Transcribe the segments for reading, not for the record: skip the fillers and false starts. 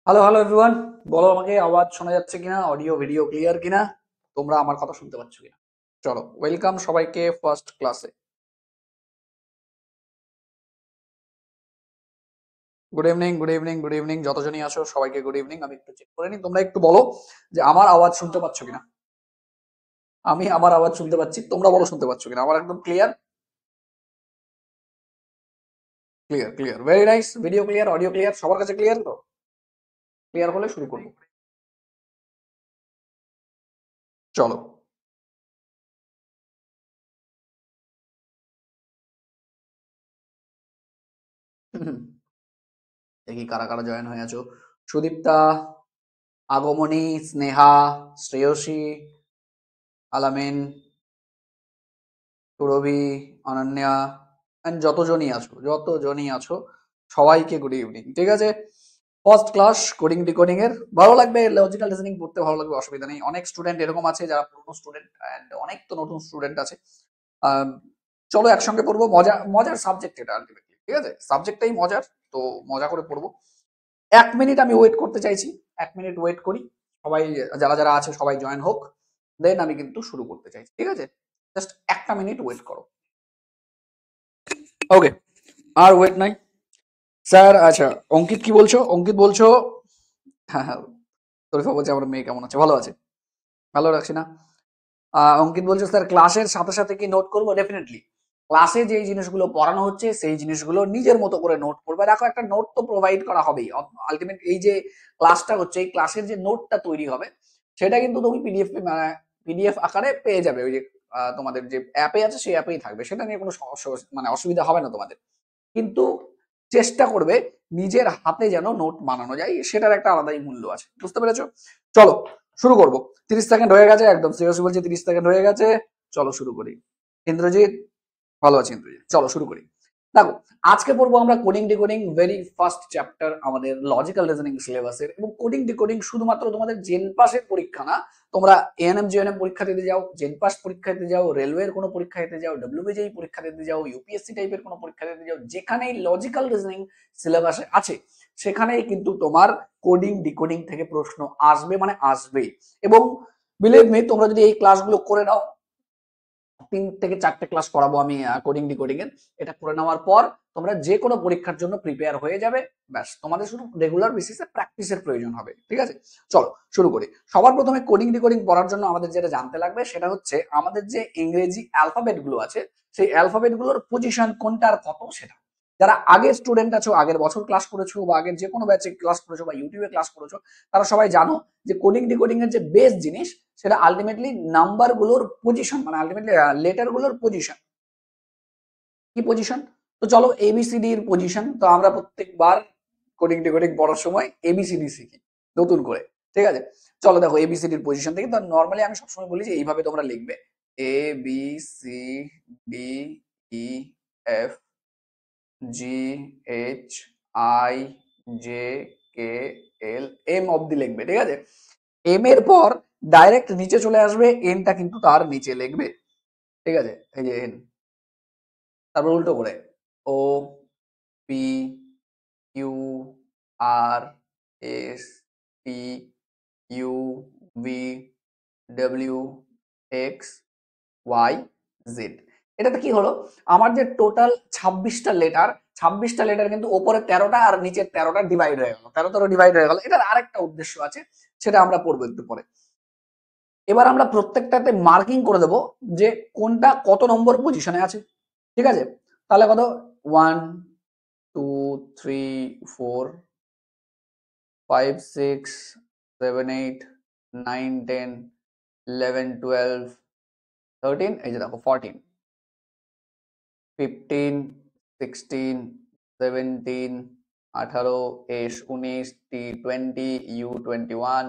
Hello hello everyone, বলো আমাকে আওয়াজ শোনা যাচ্ছে কিনা, অডিও ভিডিও ক্লিয়ার কিনা, তোমরা আমার কথা শুনতে পাচ্ছ কিনা। চলো, ওয়েলকাম সবাইকে ফার্স্ট ক্লাসে। Good evening, good evening, good evening, যতজনই আছো সবাইকে গুড ইভিনিং। আমি একটু চেক করে নিই, তোমরা একটু বলো যে আমার আওয়াজ শুনতে পাচ্ছ কিনা। আমি আমার আওয়াজ শুনতে পাচ্ছি, তোমরা বলো শুনতে পাচ্ছ কিনা। আমার একদম clear, clear, clear, very nice. Video clear, audio clear, সবার কাছে ক্লিয়ার তো? ক্লিয়ার হলে শুরু করবো। চলো। দেখি কারা কারা জয়েন হয়ে আছো। সুদীপ্তা, আগমনী, স্নেহা, শ্রেয়সী, আলামিন, সুরভি, অনন্যা, and যতজনই আছো সবাইকে গুড ইভিনিং। ঠিক আছে, ফার্স্ট ক্লাস কোডিং ডিকোডিং এর। ভালো লাগবে, লজিক্যাল রিজনিং পড়তে ভালো লাগবে, অসুবিধা নেই। অনেক স্টুডেন্ট এরকম আছে যারা পুরনো স্টুডেন্ট, এন্ড অনেক তো নতুন স্টুডেন্ট আছে। আম, চলো একসঙ্গে পড়বো। মজার সাবজেক্ট এটা আলটিমেটলি, ঠিক আছে, সাবজেক্টটাই মজার। তো মজা করে পড়বো। 1 মিনিট আমি ওয়েট করতে চাইছি, 1 মিনিট ওয়েট করি। সবাই যারা যারা আছে সবাই জয়েন হোক, দেন আমি কিন্তু শুরু করতে চাইছি। ঠিক আছে, জাস্ট 1 মিনিট ওয়েট করো। ওকে, আর ওয়েট নাই। স্যার, আচ্ছা, অঙ্কিত কি বলছো? অঙ্কিত বলছো, হ্যাঁ হ্যাঁ, শরীফা বলছে আমার মেয়ে কেমন আছে, ভালো আছে, ভালো রাখছি না। অঙ্কিত বলছো স্যার ক্লাসের সাথে সাথে কি নোট করবো? ডেফিনেটলি ক্লাসে যে জিনিসগুলো পড়ানো হচ্ছে সেই জিনিসগুলো নিজের মতো করে নোট করবে। দেখো, একটা নোট তো প্রোভাইড করা হবেই। আলটিমেট এই যে ক্লাসটা হচ্ছে, এই ক্লাসের যে নোটটা তৈরি হবে সেটা কিন্তু তুমি পিডিএফ আকারে পেয়ে যাবে। ওই যে তোমাদের যে অ্যাপে আছে সেই অ্যাপেই থাকবে, সেটা নিয়ে কোনো মানে অসুবিধা হবে না তোমাদের। কিন্তু চেষ্টা করবে নিজের হাতে যেন নোট বানানো যায়, সেটার একটা আলাদাই মূল্য আছে, বুঝতে পেরেছো? চলো শুরু করবো। 30 সেকেন্ড হয়ে গেছে, একদম সিরিয়াসলি বলছি, 30 সেকেন্ড হয়ে গেছে। চলো শুরু করি। ইন্দ্রজিৎ, ভালো আছে ইন্দ্রজিৎ, চলো শুরু করি। দেখো, আজকে পড়বো আমরা coding decoding, very first chapter আমাদের লজিক্যাল রিজনিং সিলেবাসের। এবং কোডিং ডিকোডিং শুধুমাত্র তোমাদের জেন পাসের পরীক্ষা না, তোমরা এএনএম জিএনএম পরীক্ষা দিতে যাও, জেন পাস পরীক্ষা দিতে যাও, রেলওয়ের কোনো পরীক্ষা দিতে যাও, ডব্লিউবিজেই পরীক্ষা দিতে যাও, ইউপিএসসি টাইপের কোনো পরীক্ষা দিতে যাও, যেখানেই লজিক্যাল রিজনিং সিলেবাসে আছে সেখানেই কিন্তু তোমার কোডিং ডিকোডিং থেকে প্রশ্ন আসবে, মানে আসবেই। এবং বিলিভ মি, তোমরা যদি এই ক্লাসগুলো করে নাও, 3 থেকে 4টে ক্লাস করাবো আমি কোডিং ডিকোডিং এর, এটা করে নেওয়ার পর তোমরা যে কোনো পরীক্ষার জন্য প্রিপেয়ার হয়ে যাবে। ব্যাস, তোমাদের শুধু রেগুলার বেসিসে প্র্যাকটিসের প্রয়োজন হবে। ঠিক আছে, চলো শুরু করি। সবার প্রথমে কোডিং ডিকোডিং পড়ার জন্য আমাদের যেটা জানতে লাগবে সেটা হচ্ছে আমাদের যে ইংরেজি অ্যালফাবেট গুলো আছে, সেই অ্যালফাবেট গুলোর পজিশন কোনটার কত সেটা। যারা আগের স্টুডেন্ট আছো, আগের বছর ক্লাস করেছো, বা আগের যে কোনো ব্যাচে ক্লাস করেছো, বা ইউটিউবে ক্লাস করেছো, তারা সবাই জানো যে কোডিং ডিকোডিং এর যে বেস জিনিস সেটা আলটিমেটলি নাম্বার গুলোর পজিশন, মানে আলটিমেটলি লেটার গুলোর পজিশন। কি পজিশন? তো চলো, এবিসিডি এর পজিশন তো আমরা প্রত্যেকবার কোডিং ডিকোডিং পড়ার সময় এবিসিডি শিখি নতুন করে। ঠিক আছে, চলো দেখো এবিসিডি এর পজিশন থেকে তো নর্মালি আমি সবসময় বলি যে এইভাবে তোমরা লিখবে: A B C D E F G H I J K L M অব্দি লিখবে। ঠিক আছে, এম এর পর ডাইরেক্ট নিচে চলে আসবে, এনটা কিন্তু তার নিচে লিখবে। ঠিক আছে, এই যে এন, তারপর উল্টো করে O P Q R S T U V W X Y Z. এটাতে কি হলো, আমার যে টোটাল 26টা লেটার, 26টা লেটার কিন্তু ওপরে 13টা আর নিচে 13টা ডিভাইড হয়ে গেল, 13 ডিভাইড হয়ে গেল। এটার আরেকটা উদ্দেশ্য আছে, সেটা আমরা পড়বো একটু পরে। এবার আমরা প্রত্যেকটাতে মার্কিং করে দেবো যে কোনটা কত নম্বর পজিশনে আছে। ঠিক আছে, তাহলে কত, 1 2 3 4 5 6 7 8 9 10 11 12 13, এই যে দেখো 14 15 16 17 18 S 19 T 20 U 21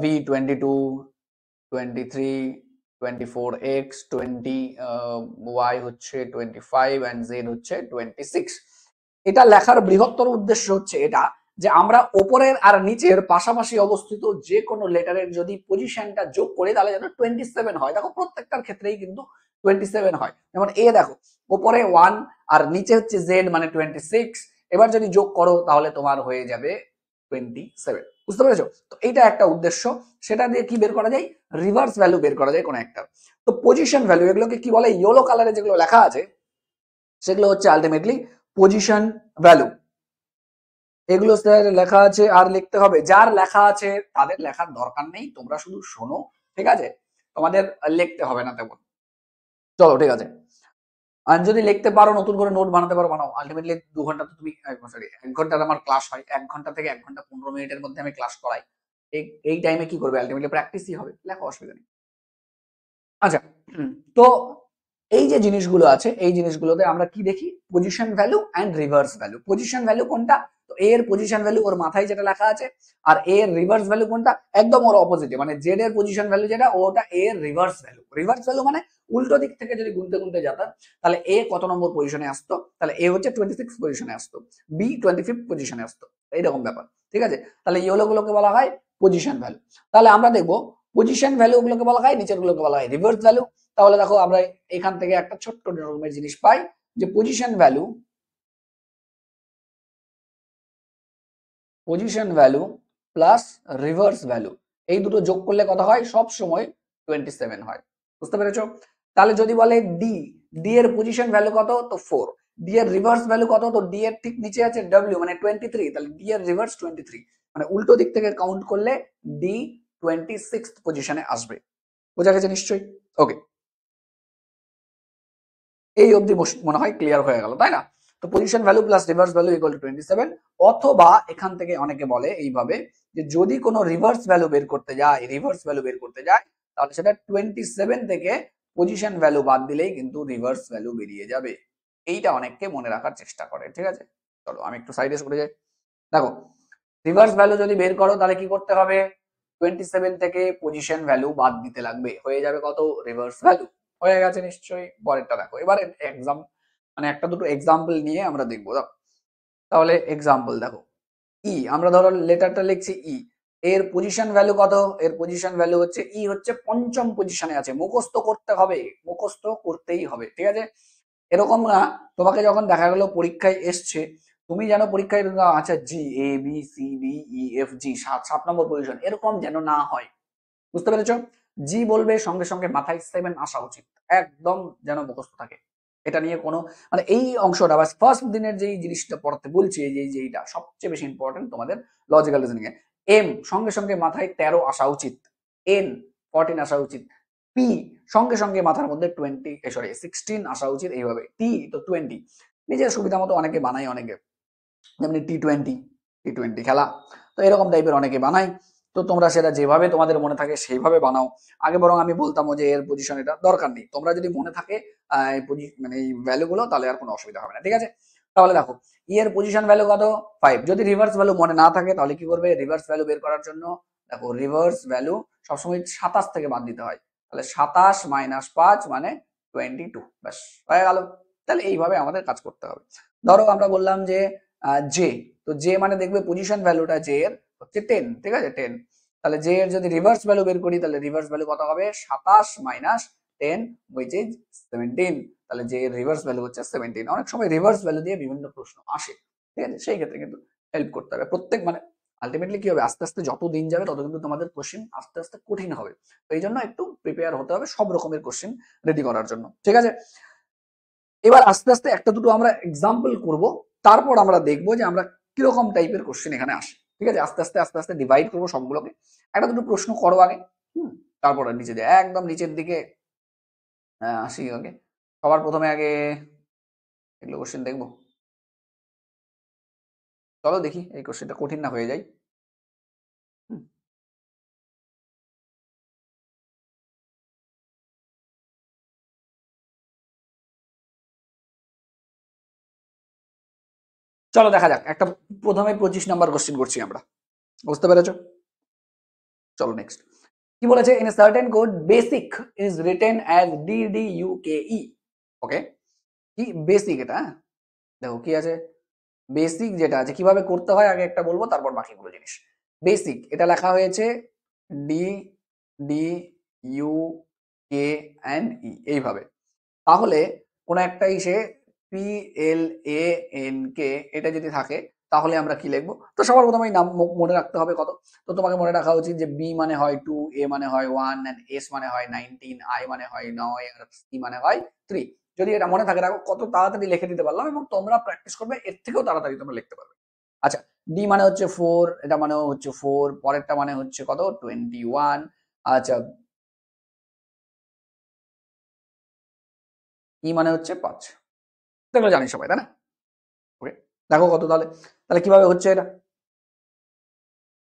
V 22 23 24 X 20 Y হচ্ছে 25 অ্যান্ড জেড হচ্ছে 26। এটা লেখার বৃহত্তর উদ্দেশ্য হচ্ছে এটা, যে আমরা ওপরের আর নিচের পাশাপাশি অবস্থিত যে কোনো লেটারের যদি পজিশনটা যোগ করি তাহলে যেন 27 হয়। দেখো প্রত্যেকটার ক্ষেত্রেই কিন্তু 27 হয়। যেমন এ দেখো, ওপরে 1 আর নিচে হচ্ছে জেড, মানে 26। এবার যদি যোগ করো তাহলে তোমার হয়ে যাবে 27। বুঝতে পেরেছো? তো এইটা একটা উদ্দেশ্য, সেটা দিয়ে কি বের করা যায়, রিভার্স ভ্যালু বের করা যায় কোনো একটা। তো পজিশন ভ্যালু এগুলোকে কি বলে, ইয়েলো কালারে যেগুলো লেখা আছে সেগুলো হচ্ছে আলটিমেটলি পজিশন ভ্যালু। এগুলো স্যার লেখা আছে আর লিখতে হবে, যার লেখা আছে তাদের লেখার দরকার নেই, তোমরা শুধু শোনো, ঠিক আছে, তোমাদের লিখতে হবে না তেমন। চলো ঠিক আছে, আর যদি লিখতে পারো নতুন করে নোট বানাতে পারো বানাও, আলটিমেটলি 2 ঘন্টা তো তুমি সরি 1 ঘন্টার আমার ক্লাস হয়, 1 ঘন্টা থেকে 1 ঘন্টা 15 মিনিটের মধ্যে আমি ক্লাস করাই। এই টাইমে কি করবে, আলটিমেটলি প্র্যাকটিসই হবে, লেখা অসুবিধা নেই। আচ্ছা, তো এই যে জিনিসগুলো আছে এই জিনিসগুলোতে আমরা কি দেখি, position value and reverse value. Position value কোনটা, তো এ এর পজিশন ভ্যালু ওর মাথায় যেটা লেখা আছে, আর এ এর রিভার্স ভ্যালু কোনটা, একদম ওর অপোজিটে, মানে জেড এর পজিশন ভ্যালু যেটা ওটা এ এর রিভার্স ভ্যালু। রিভার্স ভ্যালু মানে উল্টো দিক থেকে যদি গুনতে গুনতে যেতাম, তাহলে এ কত নম্বর পজিশনে আসতো, তাহলে এ হচ্ছে 26 পজিশনে আসতো, বি 25 পজিশনে আসতো, এইরকম ব্যাপার। ঠিক আছে, তাহলে ইয়েলো গুলোকে বলা হয় পজিশন ভ্যালু। তাহলে আমরা দেখবো পজিশন ভ্যালু গুলোকে বলা হয়, নিচের গুলোকে বলা হয় রিভার্স ভ্যালু। তাহলে দেখো আমরা এখান থেকে একটা ছোট্ট রকমের জিনিস পাই, যে position value plus reverse value, এই দুটো যোগ করলে কত হয়, সব সময় 27 হয়। বুঝতে পেরেছো? তাহলে যদি বলে ডি, ডি এর পজিশন ভ্যালু কত, তো 4। ডি এর রিভার্স ভ্যালু কত, তো ডি এর ঠিক নিচে আছে ডব্লিউ মানে 23, তাহলে ডি এর রিভার্স 23, মানে উল্টো দিক থেকে কাউন্ট করলে ডি 26 পজিশনে আসবে। বোঝা গেছে নিশ্চয়ই? ওকে, এই অবধি মনে হয় ক্লিয়ার হয়ে গেল, তাই না? তো position value plus reverse value equal to 27। অথবা এখান থেকে অনেকে বলে এইভাবে, যে যদি কোনো রিভার্স ভ্যালু বের করতে যায় তাহলে সেটা 27 থেকে পজিশন ভ্যালু বাদ দিলেই কিন্তু রিভার্স ভ্যালু বেরিয়ে যাবে। এইটা অনেককে মনে রাখার চেষ্টা করে, ঠিক আছে। চলো আমি একটু সাইডে সরে যাই। দেখো, রিভার্স ভ্যালু যদি বের করো তাহলে কি করতে হবে, 27 থেকে পজিশন ভ্যালু বাদ দিতে লাগবে, হয়ে যাবে কত, রিভার্স ভ্যালু। হয়ে গেছে নিশ্চয়ই। পরেরটা দেখো, এবারে এক্সাম মানে একটা দুটো এক্সাম্পল নিয়ে আমরা দেখবো। তাহলে এক্সাম্পল দেখো, ই, আমরা ধরো লেটারটা লিখছি ই, এর পজিশন ভ্যালু কত, এর পজিশন ভ্যালু হচ্ছে ই হচ্ছে পঞ্চম পজিশনে আছে, মুখস্থ করতে হবে, মুখস্থ করতেই হবে, ঠিক আছে। এরকম না তোমাকে যখন দেখা গেল পরীক্ষায় এসছে, তুমি যেন পরীক্ষায় আচ্ছা G A B C D E F G 7 নম্বর পজিশন, এরকম যেন না হয়। বুঝতে পেরেছো? জি বলবে সঙ্গে সঙ্গে মাথায় 7 আসা উচিত, একদম যেন মুখস্থ থাকে। এটা নিয়ে কোনো মানে এই অংশটা বা ফার্স্ট দিনের যেই জিনিসটা পড়তে বলছি, এই যে এইটা সবচেয়ে বেশি ইম্পর্টেন্ট তোমাদের লজিক্যাল রিজনিং এ। এম সঙ্গে সঙ্গে মাথায় 13 আসা উচিত, এন 14 আসা উচিত, পি সঙ্গে সঙ্গে মাথার মধ্যে 16 আসা উচিত, এইভাবে টি তো 20। নিজের সুবিধা মতো অনেকে বানায়, অনেকে যেমনি টি টোয়েন্টি খেলা, তো এরকম টাইপের অনেকে বানায়। তো তোমরা সেটা যেভাবে তোমাদের মনে থাকে সেইভাবে বানাও। আগে বরং আমি বলতাম যে এর পজিশন এটা দরকার নেই, তোমরা যদি মনে থাকে মানে এই ভ্যালু গুলো, তাহলে আর কোনো অসুবিধা হবে না, ঠিক আছে। তাহলে দেখো ই এর পজিশন ভ্যালু কত, 5। যদি রিভার্স ভ্যালু মনে না থাকে তাহলে কি করবে, রিভার্স ভ্যালু বের করার জন্য দেখো রিভার্স ভ্যালু সবসময় 27 থেকে বাদ দিতে হয়, তাহলে 27 মাইনাস 5 মানে 22, ব্যাস হয়ে গেল। তাহলে এইভাবে আমাদের কাজ করতে হবে। ধরো আমরা বললাম যে জে, তো জে মানে দেখবে পজিশন ভ্যালুটা জে এর হচ্ছে 10, ঠিক আছে 10। তাহলে জে এর যদি রিভার্স ভ্যালু বের করি তাহলে রিভার্স ভ্যালু কত হবে, 27 মাইনাস 10 হুইচ ইজ 17। তাহলে জে এর রিভার্স ভ্যালু হচ্ছে 17। অনেক সময় রিভার্স ভ্যালু দিয়ে বিভিন্ন প্রশ্ন আসে, ঠিক আছে, সেই ক্ষেত্রে কিন্তু হেল্প করতে হবে প্রত্যেক মানে আলটিমেটলি কি হবে, আস্তে আস্তে যত দিন যাবে তত কিন্তু তোমাদের কোশ্চেন আস্তে আস্তে কঠিন হবে। তো এই জন্য একটু প্রিপেয়ার হতে হবে সব রকমের কোশ্চেন রেডি করার জন্য, ঠিক আছে। এবার আস্তে আস্তে একটা দুটো আমরা এক্সাম্পল করব, তারপর আমরা দেখবো যে আমরা কিরকম টাইপের কোশ্চেন এখানে আসে, ঠিক আছে। আস্তে আস্তে ডিভাইড করবো সবগুলোকে, একটা দুটো প্রশ্ন করো আগে, তারপর নিচে দিয়ে একদম নিচের দিকে আসি আগে। সবার প্রথমে আগে এগুলো কোশ্চেন দেখবো। চলো দেখি এই কোশ্চেনটা কঠিন না হয়ে যায়। চলো দেখা যাক, একটা প্রথমে 25 নাম্বার কোশ্চেন করছি আমরা, বুঝতে পেরেছো? চলো নেক্সট কি বলেছে, in a certain code basic is written as DDUKE। ওকে, কি বেসিক এটা, দেখো কি আছে, বেসিক যেটা আছে কিভাবে করতে হয় আগে একটা বলবো, তারপর বাকিগুলো জিনিস। বেসিক এটা লেখা হয়েছে DDUKE এইভাবে। তাহলে কোন একটা ইসে PLANK এটা যদি থাকে তাহলে আমরা কি লিখবো? তো সবার প্রথমে নাম মনে রাখতে হবে কত। তো তোমাকে মনে রাখা উচিত যে বি মানে হয় 2, এ মানে হয় 1, এন্ড এস মানে হয় 19, আই মানে হয় 9, আর সি মানে হয় 3। যদি এটা মনে থাকে রাখো, কত তাড়াতাড়ি লিখে দিতে পারলাম, এবং তোমরা প্র্যাকটিস করবে এর থেকেও তাড়াতাড়ি তোমরা লিখতে পারবে। আচ্ছা, ডি মানে হচ্ছে 4, এটা মানে হচ্ছে 4, পরেরটা মানে হচ্ছে কত 21। আচ্ছা, ই মানে হচ্ছে 5। এগুলো জানি সবাই, তাই না? ওকে, দেখো কত তাহলে। তাহলে কিভাবে হচ্ছে এটা?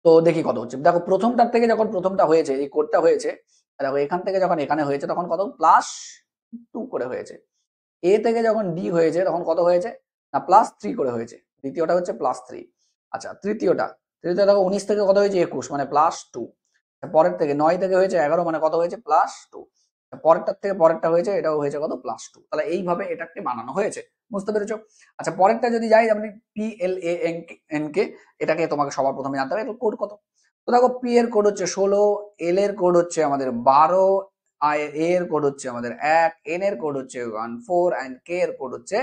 তো দেখি কত হচ্ছে। দেখো প্রথমটার থেকে যখন প্রথমটা হয়েছে, এই কোডটা হয়েছে, দেখো এখান থেকে যখন এখানে হয়েছে তখন কত +2 করে হয়েছে। এ থেকে যখন ডি হয়েছে তখন কত হয়েছে? না, +3 করে হয়েছে। দ্বিতীয়টা হচ্ছে +3। আচ্ছা, তৃতীয়টা দেখো 19 থেকে কত হয়েছে? 21, মানে +2। পরের থেকে 9 থেকে হয়েছে 11, মানে কত হয়েছে? +2। পরেরটার থেকে পরেরটা হয়েছে, এটাও হয়েছে কত? +2। তাহলে এইভাবে এটাকে বানানো হয়েছে। বুঝতে পেরেছো? আচ্ছা, পরেরটা যদি যাই আমি PLANK, এটাকে তোমাকে সবার প্রথমে জানতে হবে এর কোড কত। তো দেখো পি এর কোড হচ্ছে 16, এল এর কোড হচ্ছে আমাদের 12, আই এর কোড হচ্ছে আমাদের 1, এন এর কোড হচ্ছে 14, এন্ড কে এর কোড হচ্ছে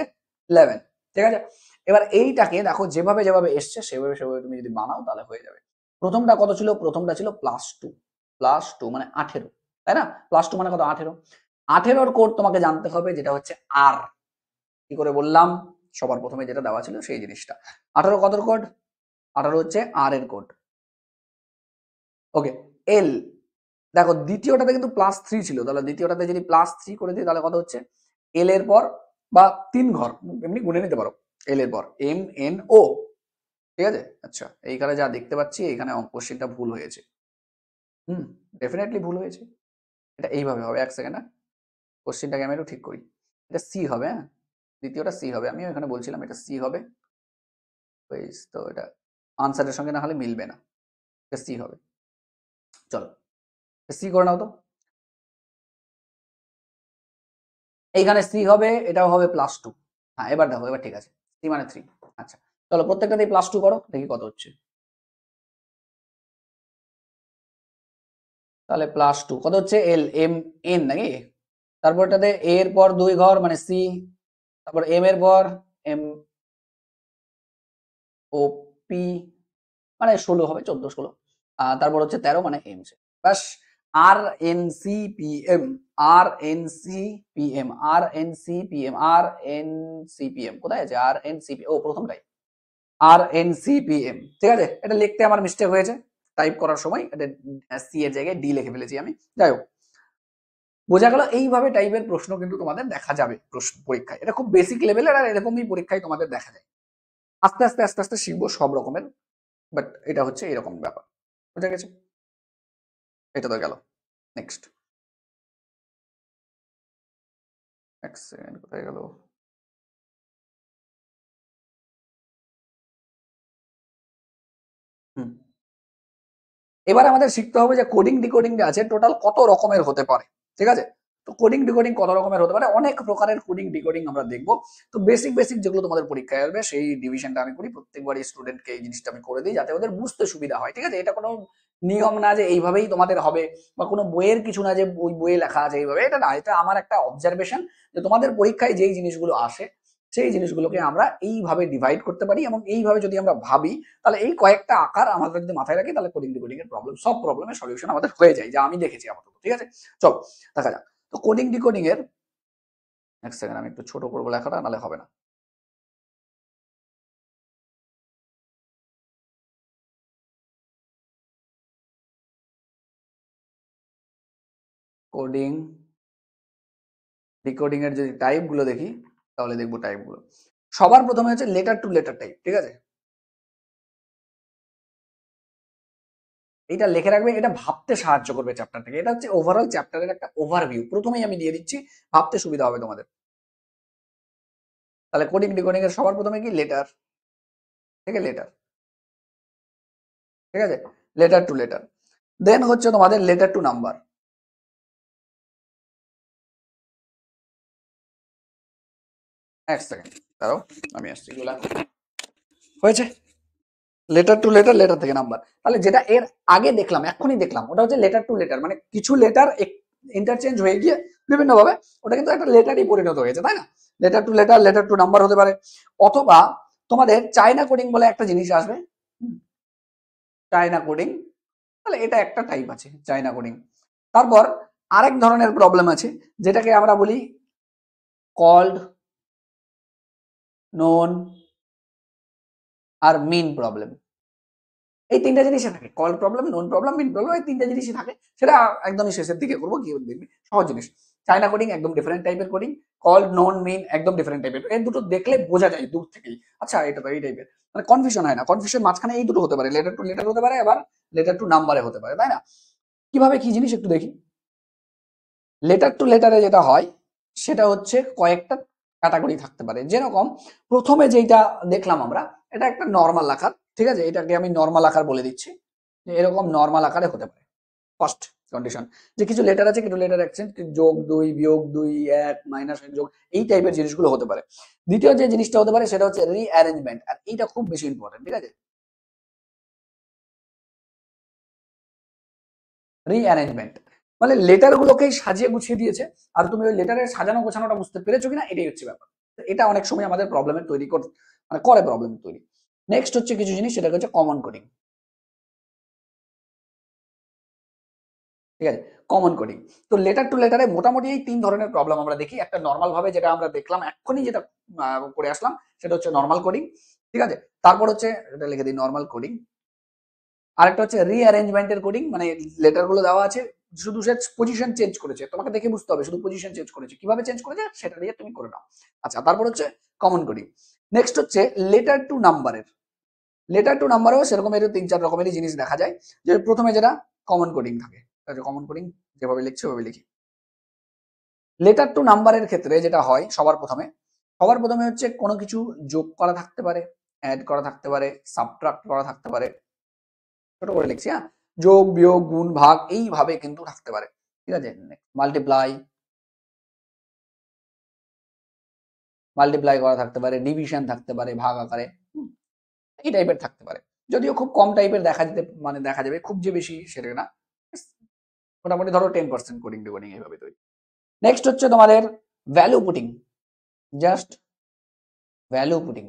11। ঠিক আছে? এবার এইটাকে দেখো যেভাবে যেভাবে এসছে সেভাবে সেভাবে তুমি যদি বানাও তাহলে হয়ে যাবে। প্রথমটা কত ছিল? প্রথমটা ছিল +2, মানে 18, তাই না? +2 মানে কত? 18। 18 কোড তোমাকে জানতে হবে, যেটা হচ্ছে আর। কি করে বললাম? সবার প্রথমে যেটা দেওয়া ছিল সেই জিনিসটা। 18 কত কোড? 18 হচ্ছে আর এর কোড। ওকে, এল, দেখো দ্বিতীয়টাতে কিন্তু +3 ছিল, তাহলে দ্বিতীয়টাতে যদি +3 করে দিই তাহলে কত হচ্ছে? এল এর পর বা 3 ঘর এমনি গুনে নিতে পারো, এল এর পর MNO। ঠিক আছে? আচ্ছা, এইখানে যা দেখতে পাচ্ছি এখানে কোশ্চেনটা ভুল হয়েছে। ডেফিনেটলি ভুল হয়েছে। এটা এইভাবে হবে, এক সেকেন্ড। কোশ্চেনটাকে আমি একটু ঠিক করি। এটা সি হবে, হ্যাঁ, দ্বিতীয়টা সি হবে। আমিও এখানে বলছিলাম এটা সি হবে। তো এটা আনসারের সঙ্গে না হলে মিলবে না, এটা সি হবে। চলো সি করে নাও তো। এইখানে সি হবে, এটাও হবে +2। হ্যাঁ, এবার দেখো, এবার ঠিক আছে। সি মানে 3। আচ্ছা, চলো প্রত্যেকটাতেই +2 করো, দেখি কত হচ্ছে। তাহলে +2 কত হচ্ছে? LMN নাকি? তারপর এটাতে এ এর পর 2 ঘর মানে সি, তারপর এম এর পর MOP, মানে 16 হবে, 14 16। তারপর হচ্ছে 13 মানে এমস। বাস, RNCPM, RNCPM, RNCPM, RNCPM কোথায় আছে? RNCPM, ও প্রথমটাই RNCPM। ঠিক আছে? এটা লিখতে আমার মিস্টেক হয়েছে, টাইপ করার সময় এটা সি এর জায়গায় ডি লিখে ফেলেছি আমি। যাই হোক, বোঝা গেল। এইভাবে টাইপের প্রশ্ন কিন্তু তোমাদের দেখা যাবে প্রশ্ন পরীক্ষায়। এটা খুব বেসিক লেভেলের, আর এরকমই পরীক্ষায় তোমাদের দেখা যায়। আস্তে আস্তে আস্তে আস্তে শিখবো সব রকমের, বাট এটা হচ্ছে এরকম ব্যাপার। বুঝা গেছে? এটা তো গেল। নেক্সট, এক সেকেন্ড, কোথায় গেল? হুম, এবার আমাদের শিখতে হবে যে কোডিং ডিকোডিং যে আছে টোটাল কত রকমের হতে পারে। ঠিক আছে? তো কোডিং ডিকোডিং কত রকমের হতে পারে? অনেক প্রকারের কোডিং ডিকোডিং আমরা দেখবো। তো বেসিক বেসিক যেগুলো তোমাদের পরীক্ষায় আসবে সেই ডিভিশনটা আমি করি প্রত্যেকবারই, স্টুডেন্টকে এই জিনিসটা আমি করে দিই যাতে ওদের বুঝতে সুবিধা হয়। ঠিক আছে? এটা কোনো নিয়ম না যে এইভাবেই তোমাদের হবে, বা কোনো বইয়ের কিছু না যে ওই বইয়ে লেখা আছে এইভাবে, এটা না। এটা আমার একটা অবজারভেশন যে তোমাদের পরীক্ষায় যেই জিনিসগুলো আসে সেই জিনিসগুলোকে আমরা এইভাবে ডিভাইড করতে পারি, এবং এইভাবে যদি আমরা ভাবি তাহলে এই কয়েকটা আকার আমাদের যদি মাথায় রাখি তাহলে কোডিং ডিকোডিং এর প্রবলেম, সব প্রবলেমের সলিউশন আমাদের হয়ে যায়, যা আমি দেখেছি আপাতত। ঠিক আছে? চলো দেখা যাক। তো কোডিং ডিকোডিং এর, এক সেকেন্ড আমি একটু ছোট করবো লেখাটা, নাহলে হবে না। কোডিং ডিকোডিং এর যদি টাইপ গুলো দেখি তাহলে দেখবো টাইপ গুলো। সবার প্রথমে হচ্ছে লেটার টু লেটার টাইপ। ঠিক আছে? এটা লিখে রাখবে, এটা ভাবতে সাহায্য করবে চ্যাপ্টার থেকে। এটা হচ্ছে ওভারঅল চ্যাপ্টারের একটা ওভারভিউ, প্রথমেই আমি দিয়ে দিচ্ছি, ভাবতে সুবিধা হবে তোমাদের। তাহলে কোডিং ডিকোডিং এর সবার প্রথমে কি? লেটার থেকে লেটার। ঠিক আছে? Letter to letter. দেন হচ্ছে তোমাদের লেটার টু নাম্বার। এক সেকেন্ড দাঁড়াও, আমি আসছি। হয়েছে? লেটার টু লেটার, লেটার থেকে নাম্বার। তাহলে যেটা এর আগে দেখলাম, এখনই দেখলাম, ওটা হচ্ছে লেটার টু লেটার, মানে কিছু লেটার ইন্টারচেঞ্জ হয়ে গিয়ে বিভিন্ন ভাবে ওটা কিন্তু একটা লেটারই পরিণত হয়েছে, তাই না? Letter to letter, letter to number হতে পারে। অথবা তোমাদের চায়না কোডিং বলে একটা জিনিস আসবে, চায়না কোডিং, তাহলে এটা একটা টাইপ আছে চায়না কোডিং। তারপর আরেক ধরনের প্রবলেম আছে যেটাকে আমরা বলি কল্ড, নোন আর মিন প্রবলেম। এই তিনটা জিনিসই থাকে, কল্ড প্রবলেম, নোন প্রবলেম, মিন প্রবলেম, এই তিনটা জিনিসই থাকে। সেটা একদমই শেষের দিকে করবো, কি দেখবি সহজ জিনিস। চায়না কোডিং একদম ডিফারেন্ট টাইপের কোডিং, কল্ড, নোন, মিন একদম ডিফারেন্ট টাইপের। এই দুটো দেখলে বোঝা যায় দূর থেকেই, আচ্ছা এটা তো এই টাইপের, মানে কনফিউশন হয় না। কনফিউশন মাঝখানে এই দুটো হতে পারে, লেটার টু লেটার হতে পারে, আবার লেটার টু নাম্বারে হতে পারে, তাই না? কিভাবে কি জিনিস একটু দেখি। লেটার টু লেটারে যেটা হয় সেটা হচ্ছে কয়েকটা ক্যাটাগরি থাকতে পারে। যেরকম প্রথমে যেটা দেখলাম আমরা, এটা একটা নর্মাল আকার, ঠিক আছে, এটাকে আমি নর্মাল আকার বলে দিচ্ছি, যে এরকম নর্মাল আকারে হতে পারে। ফার্স্ট কন্ডিশন, যে কিছু লেটার আছে, কিছু লেটার এক্সচেঞ্জ, যোগ 2 বিয়োগ 2 1 মাইনাস 1 যোগ, এই টাইপের জিনিসগুলো হতে পারে। দ্বিতীয় যে জিনিসটা হতে পারে সেটা হচ্ছে রিঅ্যারেঞ্জমেন্ট, আর এইটা খুব বেশি ইম্পর্টেন্ট, ঠিক আছে। রিঅ্যারেঞ্জমেন্ট মানে লেটার গুলোকেই সাজিয়ে গুছিয়ে দিয়েছে, আর তুমি ওই লেটারের সাজানো গোছানোটা বুঝতে পেরেছো কিনা, এটাই হচ্ছে ব্যাপার। এটা অনেক সময় আমাদের প্রবলেমের তৈরি মানে করে প্রবলেম তৈরি। নেক্সট হচ্ছে কিছু জিনিস, সেটা হচ্ছে কমন কোডিং, ঠিক আছে, কমন কোডিং। তো লেটার টু লেটারে মোটামুটি এই তিন ধরনের প্রবলেম আমরা দেখি। একটা নর্মাল ভাবে যেটা আমরা দেখলাম এক্ষুনি, যেটা করে আসলাম, সেটা হচ্ছে নর্মাল কোডিং, ঠিক আছে। তারপর হচ্ছে এটা লিখে দিই নর্মাল কোডিং। আরেকটা হচ্ছে রিঅ্যারেঞ্জমেন্টের কোডিং, মানে লেটার গুলো দেওয়া আছে, শুধু সে পজিশন চেঞ্জ করেছে, তোমাকে দেখে বুঝতে হবে শুধু পজিশন চেঞ্জ করেছে, কিভাবে চেঞ্জ করেছে সেটা দিয়ে তুমি করে নাও। আচ্ছা, তারপর হচ্ছে কমন কোডিং। নেক্সট হচ্ছে লেটার টু নাম্বারের। লেটার টু নাম্বারেও সেরকম এর 3-4 রকমেরই জিনিস দেখা যায়। যে প্রথমে যেটা কমন কোডিং থাকে, কমন কোডিং যেভাবে লিখছে ওভাবে লিখি। লেটার টু নাম্বারের ক্ষেত্রে যেটা হয় সবার প্রথমে হচ্ছে কোনো কিছু যোগ করা থাকতে পারে, অ্যাড করা থাকতে পারে, সাবট্রাক্ট করা থাকতে পারে, ছোট করে লিখছি, হ্যাঁ, যোগ বিয়োগ গুণ ভাগ এইভাবে কিন্তু থাকতে পারে, ঠিক আছে। মাল্টিপ্লাই মাল্টিপ্লাই করা থাকতে পারে, ডিভিশন থাকতে পারে ভাগ আকারে, এই টাইপের থাকতে পারে। যদিও খুব কম টাইপের দেখা যাবে, খুব যে বেশি সেটা না, মোটামুটি ধরো 10% কোডিং ডিকোডিং এইভাবে তৈরি। নেক্সট হচ্ছে তোমাদের value putting, just value putting,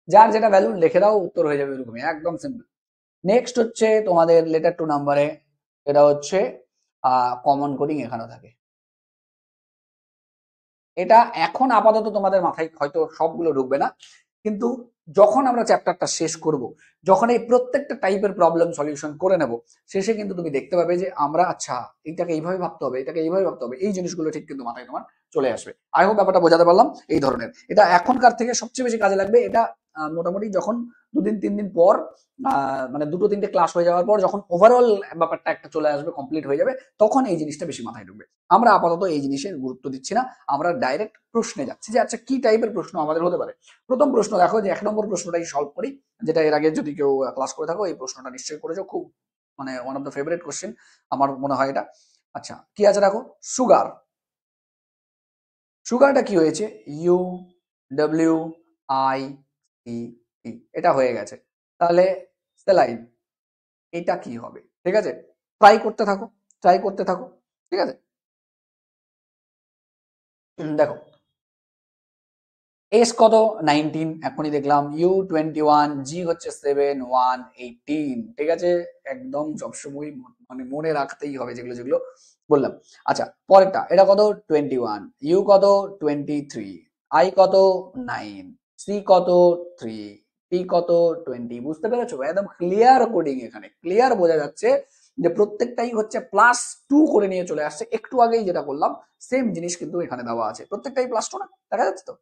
যার যেটা ভ্যালু লিখে দাও উত্তর হয়ে যাবে, এরকমই একদম সিম্পল। নেক্সট হচ্ছে তোমাদের লেটার টু নাম্বারে, এটা হচ্ছে কমন কোডিং এখানেও থাকে। এটা এখন আপাতত তোমাদের মাথায় হয়তো সবগুলো ঢুকবে না, কিন্তু যখন আমরা চ্যাপ্টারটা শেষ করব, যখন এই প্রত্যেকটা টাইপের প্রবলেম সলিউশন করে নেব, শেষে কিন্তু তুমি দেখতে পাবে যে আমরা আচ্ছা এইটাকে এইভাবে ভাবতে হবে, এটাকে এইভাবে ভাবতে হবে, এই জিনিসগুলো ঠিক কিন্তু মাথায় তোমার চলে আসবে। আই হোপ ব্যাপারটা বোঝাতে পারলাম। এই ধরনের এটা এখনকার থেকে সবচেয়ে বেশি কাজে লাগবে। এটা মোটামুটি যখন 2-3 দিন পর, মানে 2-3টে ক্লাস হয়ে যাওয়ার পর, যখন ওভারঅল ব্যাপারটা একটা চলে আসবে, কমপ্লিট হয়ে যাবে, তখন এই জিনিসটা বেশি মাথায় ঢুকবে। আমরা আপাতত এই জিনিসের গুরুত্ব দিচ্ছি না, আমরা ডাইরেক্ট প্রশ্নে যাচ্ছি যে আচ্ছা কি টাইপের প্রশ্ন আমাদের হতে পারে। প্রথম প্রশ্ন দেখো, যে 1 নম্বর প্রশ্নটাই সলভ করি, যেটা এর আগে যদি কেউ ক্লাস করে থাকো এই প্রশ্নটা নিশ্চয়ই করেছো, খুব মানে one of the favourite question আমার মনে হয় এটা। আচ্ছা কি আছে দেখো, সুগার, সুগারটা কি হয়েছে, UWICT, এটা হয়ে গেছে। তাহলে স্যালাইন, এটা কি হবে, ঠিক আছে। ট্রাই করতে থাকো, ট্রাই করতে থাকো, ঠিক আছে। দেখো এস কত, 19 এখনই দেখলাম, U 21, জি হচ্ছে 7, 1 18, ঠিক আছে। একদম সবসময় মানে মনে রাখতেই হবে যেগুলো যেগুলো বললাম। আচ্ছা পরেরটা, এটা কত, 21, ইউ কত, 23, আই কত, 9, সি কত, 3, টি কত, 20। বুঝতে পেরেছো, একদম ক্লিয়ার কোডিং, এখানে ক্লিয়ার বোঝা যাচ্ছে যে প্রত্যেকটাই হচ্ছে +2 করে নিয়ে চলে আসছে। একটু আগেই যেটা করলাম সেম জিনিস কিন্তু এখানে দেওয়া আছে, প্রত্যেকটাই +2 না, দেখা যাচ্ছে তো।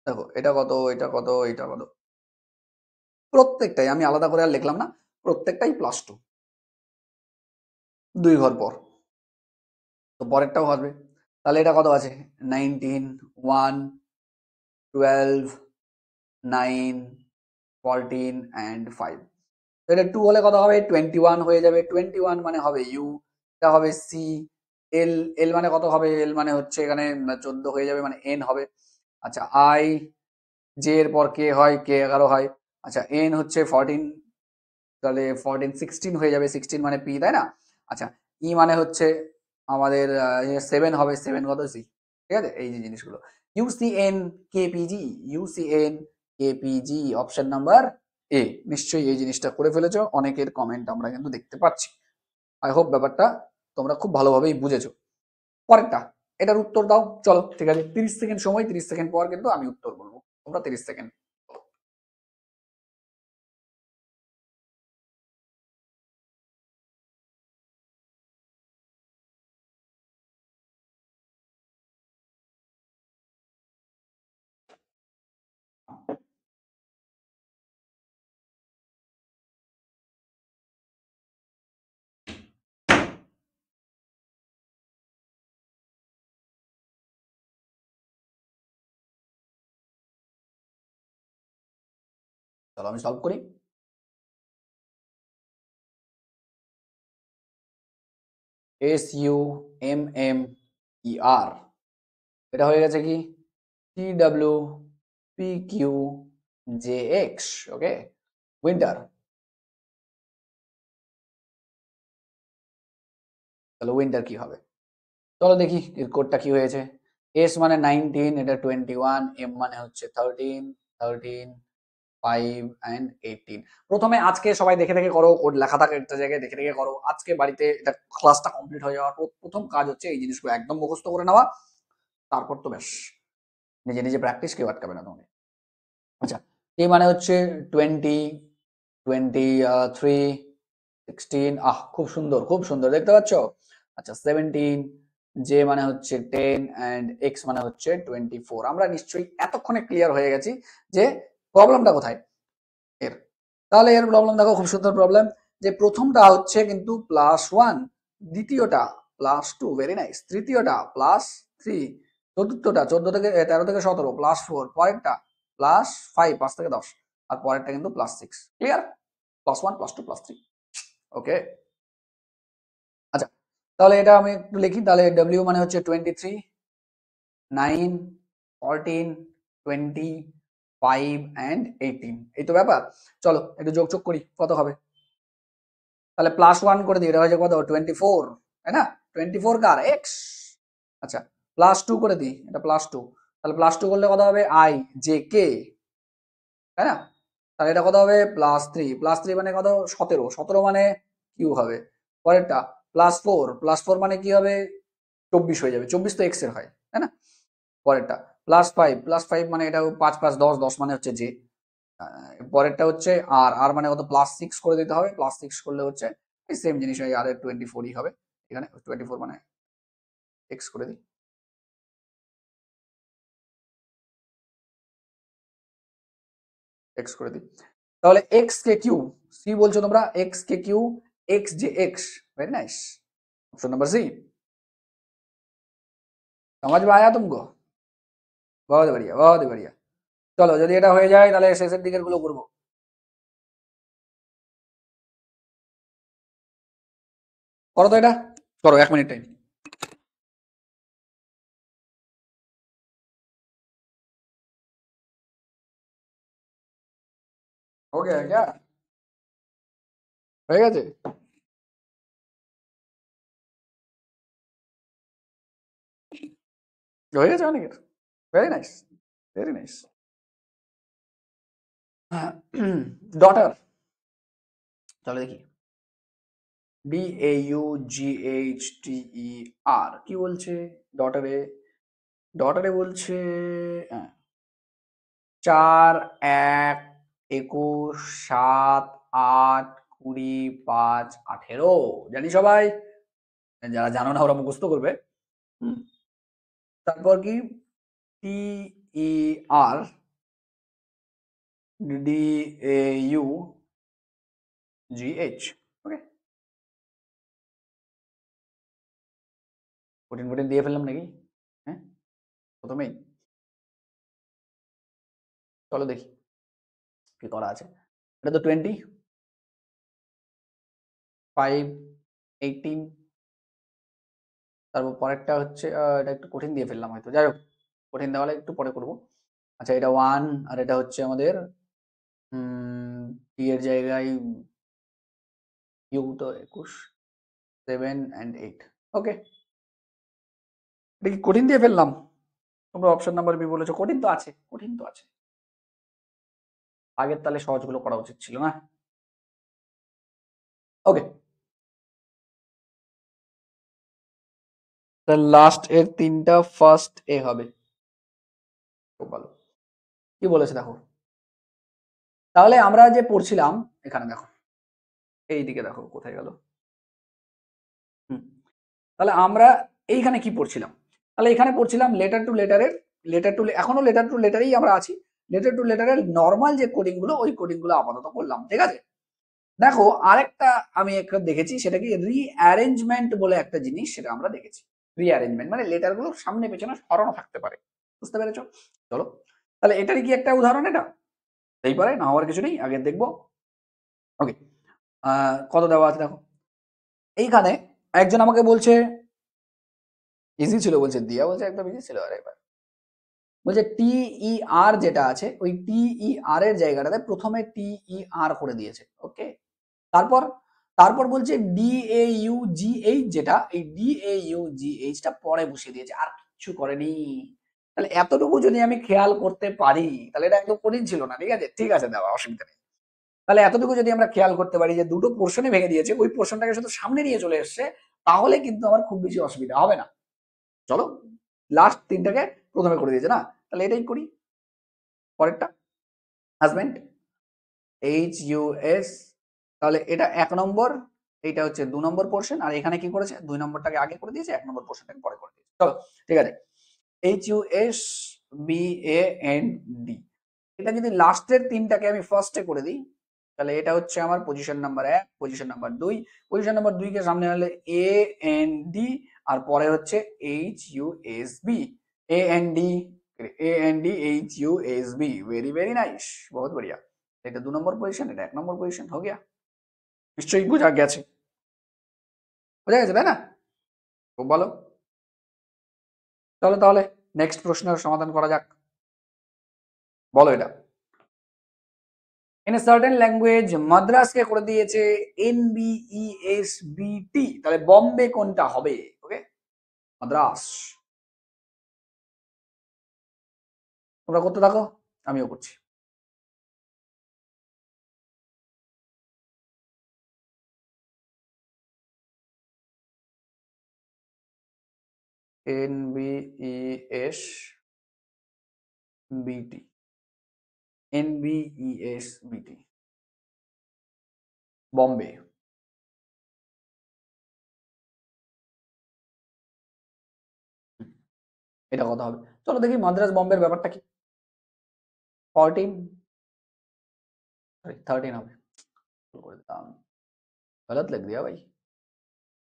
দেখো এটা কত, এটা কত, এটা কত, প্রত্যেকটাই আমি আলাদা করে আর লিখলাম না, প্রত্যেকটাই +2, 2 ঘর পর। তো পরেরটাও হবে, তাহলে এটা কত আছে, 19, 1, 12, 9, 14 and 5। তো এটা 2 হলে কত হবে, 21 হয়ে যাবে। 21 মানে হবে ইউ, এটা হবে সি, এল, এল মানে কত হবে, এল মানে হচ্ছে এখানে 14 হয়ে যাবে, মানে এন হবে। আচ্ছা আই, জে এর পর কে হয়, কে 11 হয়। আচ্ছা এন হচ্ছে 14, তাহলে 14, 16 হয়ে যাবে, 16 মানে পি, তাই না। আচ্ছা ই মানে হচ্ছে আমাদের 7 হবে, 7 কত সি, ঠিক আছে, এই যে জিনিসগুলো। UCN KPG, UCN KPG option number A. নিশ্চয়ই এই জিনিসটা করে ফেলেছো, অনেকের কমেন্ট আমরা কিন্তু দেখতে পাচ্ছি। আই হোপ ব্যাপারটা তোমরা খুব ভালোভাবেই বুঝেছো। পরেরটা, এটার উত্তর দাও। চলো ঠিক আছে, 30 সেকেন্ড সময়, 30 সেকেন্ড পর কিন্তু আমি উত্তর বলবো, তোমরা 30 সেকেন্ড। চলো আমি সলভ করি। SUMMER, এটা হয়ে গেছে কি TWPQJX, ওকে, উইন্টার। তাহলে উইন্টার কি হবে, চলো দেখি এর কোডটা কি হয়েছে। এস মানে 19, এটা 21, এম মানে হচ্ছে 13, 13, 5 অ্যান্ড 18। প্রথমে আজকে সবাই দেখে দেখে করো, কোড লেখা থাকে একটা জায়গায়, দেখে দেখে করো। আজকে বাড়িতে এটা ক্লাসটা কমপ্লিট হয়ে যাওয়ার পর প্রথম কাজ হচ্ছে এই জিনিসগুলো একদম মুখস্থ করে নেওয়া, তারপর তো ব্যাস নিজে নিজে প্র্যাকটিস, কেউ আটকাবে না তোমাকে। আচ্ছা, এ মানে হচ্ছে 20, 23, 16, খুব সুন্দর খুব সুন্দর, দেখতে পাচ্ছ। আচ্ছা 17, জে মানে হচ্ছে 10 অ্যান্ড এক্স মানে হচ্ছে 24। আমরা নিশ্চয়ই এতক্ষণে ক্লিয়ার হয়ে গেছি যে প্রবলেমটা কোথায় এর। তাহলে এর প্রবলেম দেখো, খুব সুন্দর প্রবলেম, যে প্রথমটা হচ্ছে কিন্তু +1, দ্বিতীয়টা +2, ভেরি নাইস, তৃতীয়টা +3, চতুর্থটা 14 থেকে 13 থেকে 17 +4, পরেরটা +5, 5 থেকে 10, আর পরেরটা কিন্তু +6। ক্লিয়ার, +1 +2 +3, ওকে। আচ্ছা, তাহলে এটা আমি একটু লিখি, তাহলে ডব্লিউ মানে হচ্ছে 23, 9, 14, 20, 5 অ্যান্ড 18, এই তো ব্যাপার। চলো একটু যোগ যোগ করি, কত হবে। তাহলে +1 করে দিই, এটা হয়ে যাবে কত, 24, তাই না, 24 কার, এক্স। আচ্ছা, +2 করে দিই, এটা +2, তাহলে +2 করলে কত হবে, আই জে কে, তাই না। তাহলে এটা কত হবে, +3, +3 মানে কত, 17, 17 মানে কিউ হবে। পরেরটা +4, +4 মানে কি হবে, 24 হয়ে যাবে, 24 তো এক্স এর হয়, তাই না। পরেরটা +5, +5 মানে এটা 5 5 10, 10 মানে হচ্ছে জে। পরেরটা হচ্ছে আর, আর মানে কত, +6 করে দিতে হবে, +6 করলে হচ্ছে এই সেম জিনিস হয়, আর এর 24ই হবে, এখানে 24 মানে এক্স করে দিই, এক্স করে দিই। তাহলে এক্স কে কিউ, সি বলছো তোমরা, এক্স কে কিউ, এক্স যে X, very nice, option number C. समझ में आया तुमको, बहुत बढ़िया बहुत बढ़िया। চলো যদি এটা হয়ে যায় তাহলে শেষের দিকের গুলো করবো। করো তো এটা, করো 1 মিনিট টাইম। हो गया क्या, হয়ে গেছে, হয়ে গেছে অনেকের, very nice very nice. Daughter, চলো দেখি, DAUGHTER কি বলছে ডটারে, ডটারে বলছে 4, 1, 21, 7, 8, 20, 5, 18, জানি সবাই, যারা জানো না ওরা মুখস্থ করবে। হুম, তারপর কি, TERDAUGH, ওকে। কঠিন কঠিন দিয়ে ফেললাম নাকি, হ্যাঁ প্রথমেই। চলো দেখি কি করা আছে। এটা তো 25, 18, তারপর পরেরটা হচ্ছে এটা একটু কঠিন দিয়ে ফেললাম হয়তো, যাই হোক কঠিন দেওয়ালে একটু পরে করব। আচ্ছা এটা 1, আর এটা হচ্ছে আমাদের টি এর জায়গায় ইউ, তো 21, 7 অ্যান্ড 8, ওকে। এটা কি কঠিন দিয়ে ফেললাম? তোমরা অপশন নাম্বার বি বলেছো, কঠিন তো আছে, কঠিন তো আছে। আগের তাহলে সহজগুলো করা উচিত ছিল না। ওকে, লাস্ট এর তিনটা ফার্স্ট এ হবে। খুব ভালো। কি বলেছে দেখো, তাহলে আমরা যে পড়ছিলাম এখানে দেখো, এইদিকে দেখো কোথায় গেল। হুম, তাহলে আমরা এইখানে কি পড়ছিলাম? তাহলে এখানে পড়ছিলাম লেটার টু লেটারের, লেটার টু, এখনো লেটার টু লেটারেই আমরা আছি। লেটার টু লেটারের নর্মাল যে কোডিং গুলো, ওই কোডিং গুলো আপাতত করলাম, ঠিক আছে। দেখো আরেকটা আমি একটা দেখেছি, সেটা কি রিঅ্যারেঞ্জমেন্ট বলে একটা জিনিস, সেটা আমরা দেখেছি। রিঅ্যারেঞ্জমেন্ট মানে লেটার গুলো সামনে পেছনে সরানো থাকতে পারে, বুঝতে পেরেছো? চলো, তাহলে এটারই কি একটা উদাহরণ এটা? এই পারে, না হওয়ার কিছু নেই, আগে দেখবো। ওকে, কত দেওয়া আছে দেখো এইখানে। একজন আমাকে বলছে, ইজি ছিল বলছে, দিয়া বলছে একদম ইজি ছিল। আরে এবার বলছে টি আর যেটা আছে, ওই টি এর জায়গাটাতে প্রথমে টি করে দিয়েছে, ওকে। তারপর তারপর বলছে DAUGH, যেটা এই DAUGH টা পরে বসিয়ে দিয়েছে, আর কিছু করেনি। তাহলে এতটুকু যদি আমি খেয়াল করতে পারি, তাহলে এটা একদম কঠিন ছিল না, ঠিক আছে, ঠিক আছে, দেওয়া অসুবিধা নেই। তাহলে এতটুকু যদি আমরা খেয়াল করতে পারি যে দুটো পোর্শনে ভেঙে দিয়েছে, ওই পোর্শনটাকে শুধু সামনে নিয়ে চলে এসছে, তাহলে কিন্তু আমার খুব বেশি অসুবিধা হবে না। চলো, লাস্ট তিনটাকে প্রথমে করে দিয়েছে না, তাহলে এটাই করি। পরেরটা হাজবেন্ড, HUS, তাহলে এটা 1 নম্বর, এইটা হচ্ছে 2 নম্বর পোর্শন, আর এখানে কি করেছে, 2 নম্বরটাকে আগে করে দিয়েছে, 1 নম্বর পোর্শনটাকে পরে করে দিয়েছে। চলো, ঠিক আছে। HUSBAND, এটা যদি লাস্টের তিনটাকে আমি ফার্স্টে করে দিই, তাহলে এটা হচ্ছে আমার position number 1, position number 2, position number 2 কে সামনে আনলে AND, আর পরে হচ্ছে HUSB, AND, HUSB, very very nice, बहुत बढ़िया। এটা 2 নম্বর পজিশন, এটা 1 নম্বর পজিশন, हो गया। নিশ্চয়ই বোঝা গেছে, বোঝা গেছে তাই না? খুব ভালো। চলো তাহলে নেক্সট প্রশ্নের সমাধান করা যাক। বলো এটা। ইন এ সার্টেন ল্যাঙ্গুয়েজ মাদ্রাসকে করে দিয়েছে NBESBT, তাহলে বম্বে কোনটা হবে? ওকে, মাদ্রাস। তোমরা করতে থাকো, আমিও করছি। NBESBT, NBESBT, Bombay. এটা কথা হবে। চলো দেখি মাদ্রাস বম্বের ব্যাপারটা কি। 14, सॉरी 13 হবে, ভুল করে দিলাম, गलत लिख दिया भाई।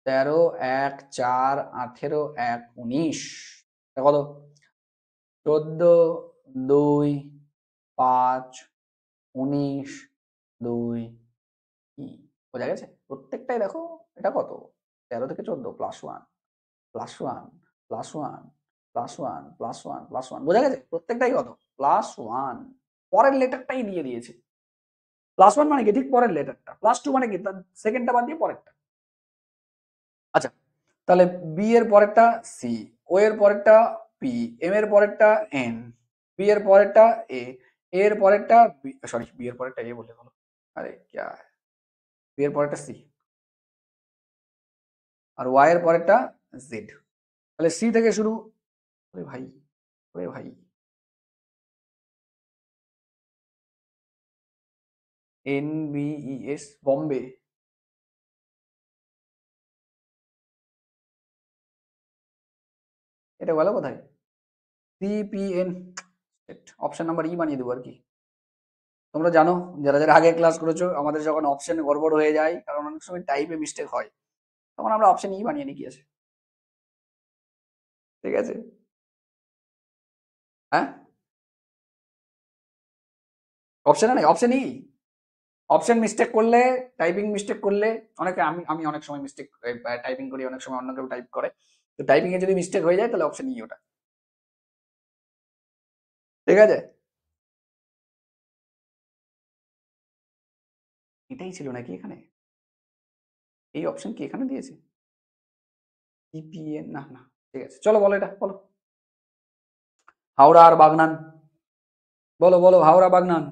13, 1, 4, 18, 1, 19, এটা কত? 14, 2, 5, 19, 2, বোঝা গেছে? প্রত্যেকটাই দেখো, এটা কত, 13 থেকে 14 +1 +1 +1 +1 +1 +1, বোঝা গেছে? প্রত্যেকটাই কত, +1। পরের লেটারটাই দিয়ে দিয়েছে। +1 মানে কি, ঠিক পরের লেটারটা। +2 মানে কি, তার সেকেন্ডটা বাদ দিয়ে পরেরটা। আচ্ছা, তাহলে বি এর পরেরটা সি, ও এর পরেরটা পি, এম এর পরেরটা এন, বি এর পরেরটা এ, এর পরেরটা বি, সরি বি এর পরেরটা এ বলে হলো, আরে ক্যা, বি এর পরেরটা সি, আর ওয়াই এর পরেরটা জেড। তাহলে সি থেকে শুরু, ওরে ভাই, ওরে ভাই, NBES বম্বে, এটা গেল কোথায়? CPN, অপশন নাম্বার ই বানিয়ে দেবো আর কি। তোমরা জানো, যারা যারা আগে ক্লাস করেছো, আমাদের যখন অপশন গড়বড় হয়ে যায়, কারণ অনেক সময় টাইপে মিস্টেক হয়, তখন আমরা অপশন ই বানিয়ে নিই, কি আছে, ঠিক আছে। হ্যাঁ, অপশন নাই, অপশন ই। অপশন মিস্টেক করলে, টাইপিং মিস্টেক করলে, অনেকে, আমি আমি অনেক সময় মিস্টেক, টাইপিং করি, অনেক সময় অন্য কেউ টাইপ করে, তো টাইপিং এ যদি মিস্টেক হয়ে যায়, তাহলে অপশন ই ওটা, ঠিক আছে। এটাই ছিল নাকি এখানে, এই অপশন কি এখানে দিয়েছে? CPN, না না, ঠিক আছে, চলো বলো এটা বলো। হাওড়া আর বাগনান, বলো বলো হাওড়া বাগনান।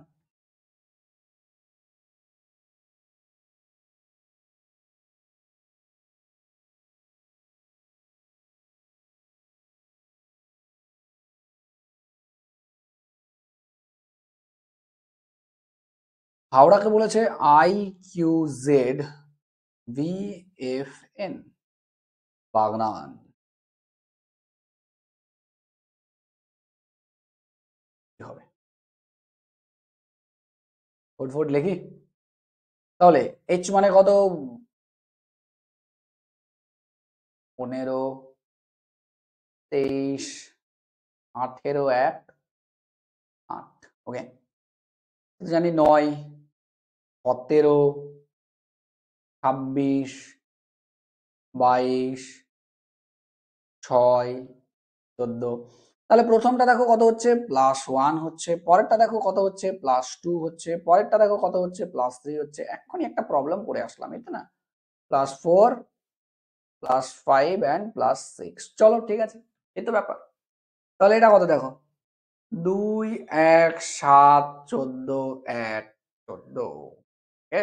হাওড়াকে বলেছে IQZVFN। বাগনান কি হবে? ফুট লিখি তাহলে। এইচ মানে কত? 15, 23, 18, 1, 8। ওকে, জানি 9, 17, 26, 22, 6, 14। তাহলে প্রথমটা দেখো কত হচ্ছে, +1 হচ্ছে, পরেরটা দেখো কত হচ্ছে, +2 হচ্ছে, পরেরটা দেখো কত হচ্ছে, +3 হচ্ছে। এখনই একটা প্রবলেম করে আসলাম, এই তো না? +4, +5 অ্যান্ড +6। চলো ঠিক আছে, এই তো ব্যাপার। তাহলে এটা কত দেখো, 2, 1, 7, 14, 1, 14। ওকে,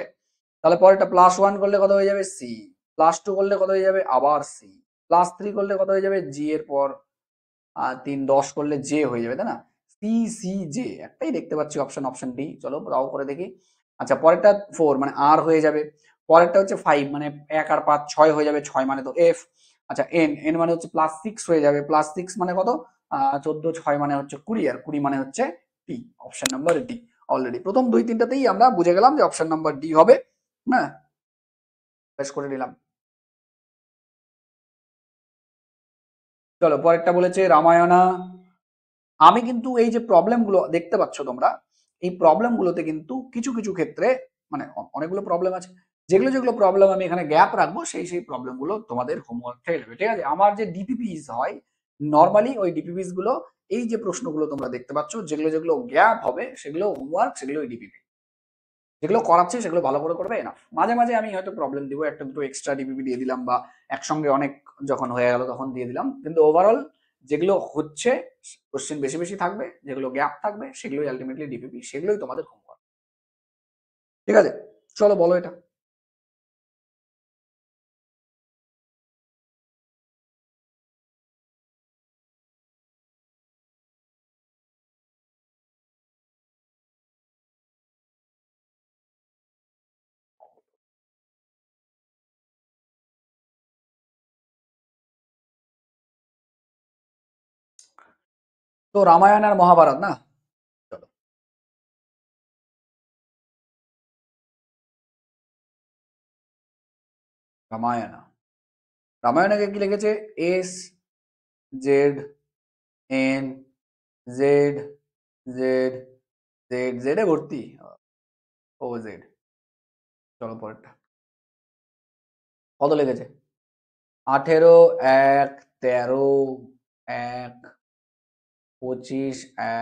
তাহলে পরেরটা +1 করলে কত হয়ে যাবে, সি। +2 করলে কত হয়ে যাবে, আবার সি। +3 করলে কত হয়ে যাবে, জি এর পর 3, 10 করলে জে হয়ে যাবে, তাই না? সি সি জে, একটাই দেখতে পাচ্ছি অপশন, অপশন ডি। চলো রাও করে দেখি। আচ্ছা, পরেরটা 4 মানে আর হয়ে যাবে। পরেরটা হচ্ছে 5 মানে 1 আর 5 6 হয়ে যাবে, 6 মানে তো এফ। আচ্ছা, এন এন মানে হচ্ছে +6 হয়ে যাবে, +6 মানে কত, 14, 6 মানে হচ্ছে 20, আর 20 মানে হচ্ছে T. Option number D. Already প্রথম 2-3টাতেই আমরা বুঝে গেলাম যে অপশন নাম্বার ডি হবে। হ্যাঁ, বেশ করে নিলাম। চলো পরেরটা বলেছে রামায়ণা। আমি কিন্তু এই যে প্রবলেমগুলো দেখতে পাচ্ছ তোমরা, এই প্রবলেমগুলোতে কিন্তু কিছু কিছু ক্ষেত্রে মানে অনেকগুলো প্রবলেম আছে। যেগুলো যেগুলো প্রবলেম আমি এখানে গ্যাপ রাখবো, সেই সেই প্রবলেমগুলো তোমাদের হোমওয়ার্ক থেকে যাবে। ঠিক আছে, আমার যে ডিপিপিস হয় নর্মালি, ওই ডিপিপিস গুলো এই যে প্রশ্নগুলো তোমরা দেখতে পাচ্ছ, যেগুলো যেগুলো গ্যাপ হবে সেগুলো হোমওয়ার্ক, সেগুলো ডিপিপি। যেগুলো করাচ্ছে সেগুলো ভালো করে করবে, এনাফ। মাঝে মাঝে আমি হয়তো প্রবলেম দিব, একটা দুটো এক্সট্রা ডিপিপি দিয়ে দিলাম, বা একসঙ্গে অনেক যখন হয়ে গেল তখন দিয়ে দিলাম, কিন্তু ওভারঅল যেগুলো হচ্ছে কোশ্চেন বেশি বেশি থাকবে, যেগুলো গ্যাপ থাকবে সেগুলোই আলটিমেটলি ডিপিপি, সেগুলোই তোমাদের হোমওয়ার্ক। ঠিক আছে, চলো বলো এটা। তো রামায়ণ আর মহাভারত না? চলো, রামায়ণ। রামায়ণকে কি লিখেছে, SZNZZZZ এ ভর্তি, ও জেড। চলো পরেরটা কত লিখেছে, 18, 1, 13, 1, 25,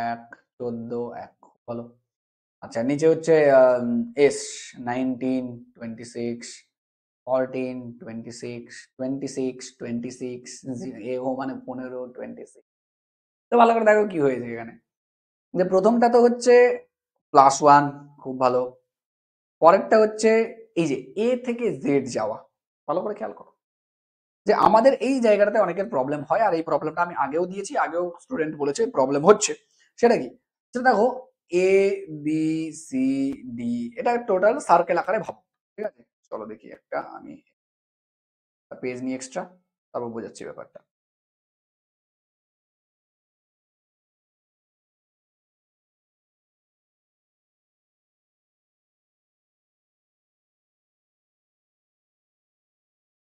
1, 14, 1। বলো। আচ্ছা, নিচে হচ্ছে এস, 19, 26, 14, 26, 26, 26, এ ও মানে 15, 26। তো ভালো করে দেখো কি হয়েছে এখানে, যে প্রথমটা তো হচ্ছে +1, খুব ভালো। পরেরটা হচ্ছে এই যে এ থেকে জেড যাওয়া, ভালো করে খেয়াল করো যে আমাদের এই জায়গাটাতে অনেকের প্রবলেম হয়, আর এই প্রবলেমটা আমি আগেও দিয়েছি, আগেও স্টুডেন্ট বলেছে প্রবলেম হচ্ছে। সেটা কি, সেটা দেখো, এ বি সি ডি, এটা টোটাল সার্কেল আকারে ভাবো। ঠিক আছে, চলো দেখি একটা আমি পেজ নিয়ে এক্সট্রা, তারপর বোঝাচ্ছি ব্যাপারটা।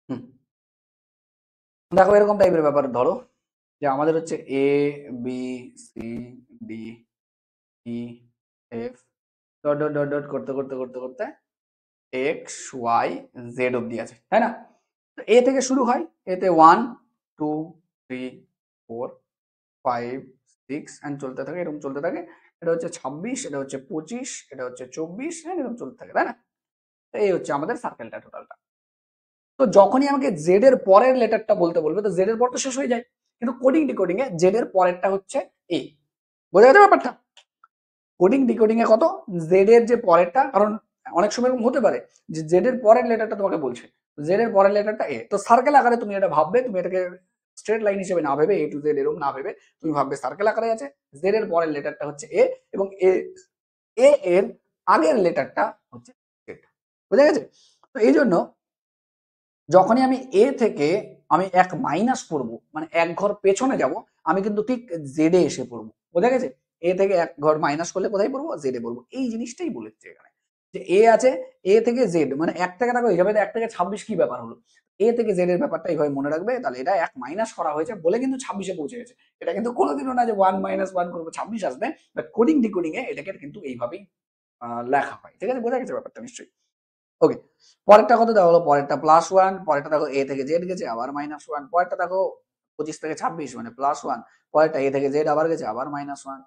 হুম, দেখো এরকম টাইপের ব্যাপার ধরো, যে আমাদের হচ্ছে A B C D E F, dot dot dot dot করতে করতে করতে করতে এক্স ওয়াই জেড অব্দি আছে, তাই না? তো এ থেকে শুরু হয়, এতে 1, 2, 3, 4, 5, 6 এন্ড চলতে থাকে, এরকম চলতে থাকে। এটা হচ্ছে 26, এটা হচ্ছে 25, এটা হচ্ছে 24, এরকম চলতে থাকে, তাই না? তো এই হচ্ছে আমাদের সার্কেলটা টোটালটা। তো যখনই আমাকে জেড এর পরের লেটারটা বলতে বলবে, তো জেড এর পর তো শেষ হয়ে যায়। কিন্তু কোডিং ডিকোডিং এ জেড এর পরেরটা হচ্ছে এ। বোঝা গেছে ব্যাপারটা? কোডিং ডিকোডিং এ কত, জেড এর যে পরেরটা, কারণ অনেক সময় এরকম হতে পারে যে জেড এর পরের লেটারটা তোমাকে বলছে, জেড এর পরের লেটারটা এ, তো সার্কেল আকারে তুমি এটা ভাববে, তুমি এটাকে স্ট্রেট লাইন হিসেবে না ভেবে এ টু জেড এরকম না ভেবে তুমি ভাববে সার্কেল আকারে আছে, জেড এর পরের লেটারটা হচ্ছে এ, এবং এ এ এর আগের লেটারটা হচ্ছে জেড। বুঝা গেছে? তো এই জন্য যখনই আমি এ থেকে আমি এক মাইনাস করব, মানে এক ঘর পেছনে যাব, আমি কিন্তু ঠিক জেডে এসে পড়বো। বোঝা গেছে? এ থেকে এক ঘর মাইনাস করলে কোথায় পড়বো? জেডে পড়বো। এই জিনিসটাই বলেছে এখানে, যে এ আছে, এ থেকে জেড, মানে এক থেকে দেখো এইভাবে, এক থেকে 26 কি ব্যাপার হলো, এ থেকে জেড এর ব্যাপারটা এইভাবে মনে রাখবে, তাহলে এটা এক মাইনাস করা হয়েছে বলে কিন্তু 26-এ পৌঁছে গেছে। এটা কিন্তু কোনোদিনও না যে 1 - 1 করবো 26 আসবে, বাট কোডিং ডিকোডিং এ এটাকে কিন্তু এইভাবেই লেখা হয়। ঠিক আছে? বোঝা গেছে ব্যাপারটা নিশ্চয়ই? ওকে, পরেরটা কত দেওয়া হলো? পরেরটা +1, পরেরটা দেখো এ থেকে জেড গেছে আবার -1, পরেরটা দেখো 25 থেকে 26 মানে +1, পরেরটা এ থেকে জেড আবার গেছে আবার -1,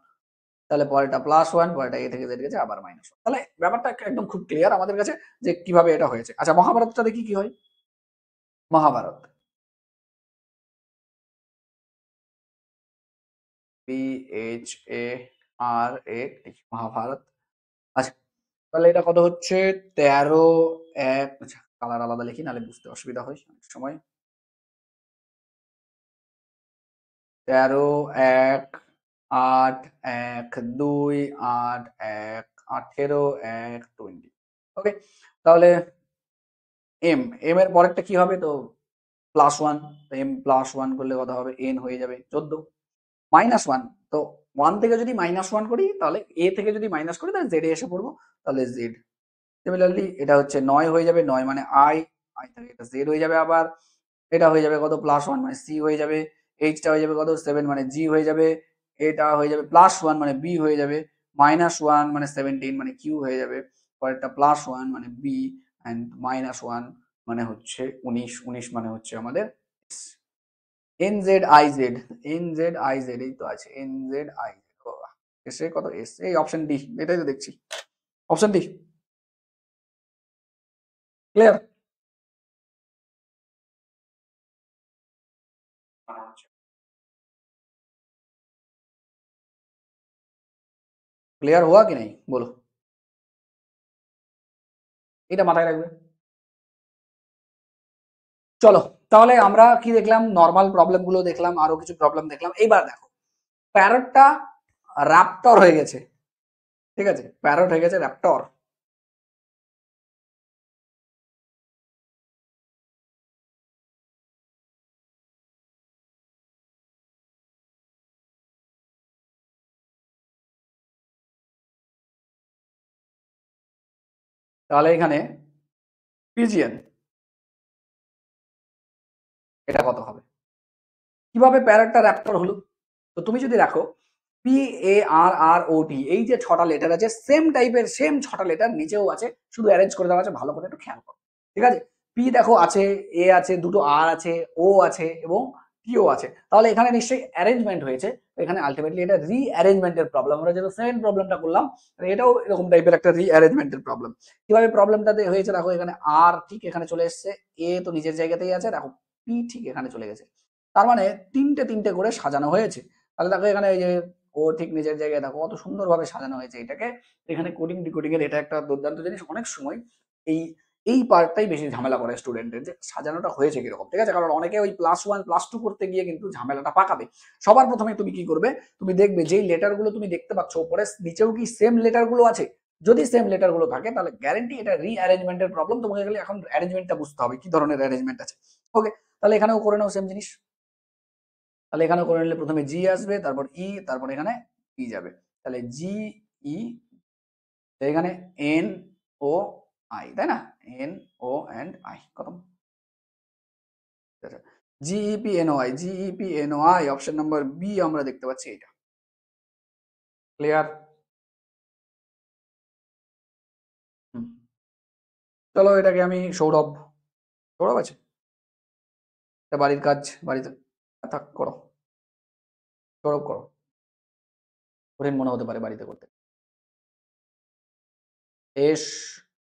তাহলে পরেরটা +1, পরেরটা এ থেকে জেড গেছে আবার -1। তাহলে ব্যাপারটা একদম খুব ক্লিয়ার আমাদের কাছে যে কিভাবে এটা হয়েছে। আচ্ছা, মহাভারতটা দেখি কি হয়। মহাভারত, PHARAT, মহাভারত। আচ্ছা, তাহলে এটা কত হচ্ছে? 13-1, আচ্ছা কালার আলাদা লিখি নাহলে বুঝতে অসুবিধা হয় অনেক সময়। 13-1-8-1-2 8-1 18-1 20। ওকে, তাহলে এম, এম এর পরেরটা কি হবে? তো +1, এম +1 করলে কত হবে? এন হয়ে যাবে 14। -1, তো 1 থেকে যদি -1 করি, তাহলে এ থেকে যদি মাইনাস করি তাহলে জেড এ এসে পড়বো, তাহলে জেড। সিমিলারলি এটা হচ্ছে 9 হয়ে যাবে, 9 মানে আই, আই থেকে এটা জেড হয়ে যাবে আবার, এটা হয়ে যাবে কত? +1 মানে সি হয়ে যাবে, এইচটা হয়ে যাবে কত? 7 মানে জি হয়ে যাবে, এটা হয়ে যাবে +1 মানে বি হয়ে যাবে, -1 মানে 17 মানে কিউ হয়ে যাবে, পরেরটা +1 মানে বি, অ্যান্ড -1 মানে হচ্ছে 19, 19 মানে হচ্ছে আমাদের এস। NZIZ, NZIZ এই তো আছে, NZIZ এসে কত? এস, এই অপশন ডি, এটাই তো দেখছি, অপশন ডি। ক্লিয়ার? क्लियर हुआ कि नहीं बोलो, এটা মাথায় রাখবে। চলো, তাহলে আমরা কি দেখলাম? নরমাল প্রবলেম গুলো দেখলাম, আরো কিছু প্রবলেম দেখলাম। এইবার দেখো, প্যারটটা র্যাপ্টর হয়ে গেছে। ঠিক আছে, প্যারট হয়ে গেছে র্যাপ্টর। তাহলে এখানে পিজিএন এটা কত হবে? কিভাবে প্যারটটা র্যাপ্টর হলো? তো তুমি যদি রাখো PARROT, এই যে 6টা লেটার আছে, সেম টাইপের সেম 6টা লেটার নিচেও আছে, শুধু অ্যারেঞ্জ করে দেওয়া আছে, ভালো করে একটু খেয়াল করো। ঠিক আছে? পি দেখো আছে, এ আছে, দুটো আর আছে, ও আছে এবং টিও আছে। তাহলে এখানে নিশ্চয়ই অ্যারেঞ্জমেন্ট হয়েছে। তো এখানে আলটিমেটলি এটা রিঅ্যারেঞ্জমেন্টের প্রবলেম। আমরা যেটা সেকেন্ড প্রবলেমটা করলাম, এটাও এরকম টাইপের একটা রিঅ্যারেঞ্জমেন্টের প্রবলেম। কিভাবে প্রবলেমটাতে হয়েছে দেখো, এখানে আর ঠিক এখানে চলে এসছে, এ তো নিজের জায়গাতেই আছে, দেখো পি ঠিক এখানে চলে গেছে। তার মানে তিনটে তিনটে করে সাজানো হয়েছে। তাহলে দেখো এখানে এই যে ও ঠিক নিজের জায়গায়, দেখো কত সুন্দরভাবে সাজানো হয়েছে এটাকে। এখানে কোডিং ডিকোডিং এর এটা একটা দুর্দান্ত জিনিস। অনেক সময় এই এই পার্টটাই বেশি ঝামেলা করে স্টুডেন্টের, যে সাজানোটা হয়েছে কিরকম। ঠিক আছে? কারণ অনেকে ওই +1 +2 করতে গিয়ে কিন্তু ঝামেলাটা পাকাবে। সবার প্রথমে তুমি কি করবে? তুমি দেখবে যেই লেটার গুলো তুমি দেখতে পাচ্ছ উপরে, নিচেও কি সেম লেটার গুলো আছে। যদি সেম লেটার গুলো থাকে, তাহলে গ্যারেন্টি এটা রিঅ্যারেঞ্জমেন্টের প্রবলেম। তোমাকে গেলে এখন অ্যারেঞ্জমেন্টটা বুঝতে হবে কি ধরনের অ্যারেঞ্জমেন্ট আছে। ওকে, তাহলে এখানেও করে নাও সেম জিনিস। তাহলে এখানেও করে নিলে প্রথমে জি আসবে, তারপর ই, তারপর এখানে ই যাবে। তাহলে জি ই, এখানে এন ও আই, তাই না? এন ও অ্যান্ড আই, খতম। GEP N O I, GEP N O I, option number B আমরা দেখতে পাচ্ছি এটা। ক্লিয়ার? চলো এটাকে আমি সৌরভ, সৌরভ আছে, এটা বাড়ির কাজ, বাড়িতে থাক করো, সৌরভ করো, কঠিন মনে হতে পারে বাড়িতে করতে।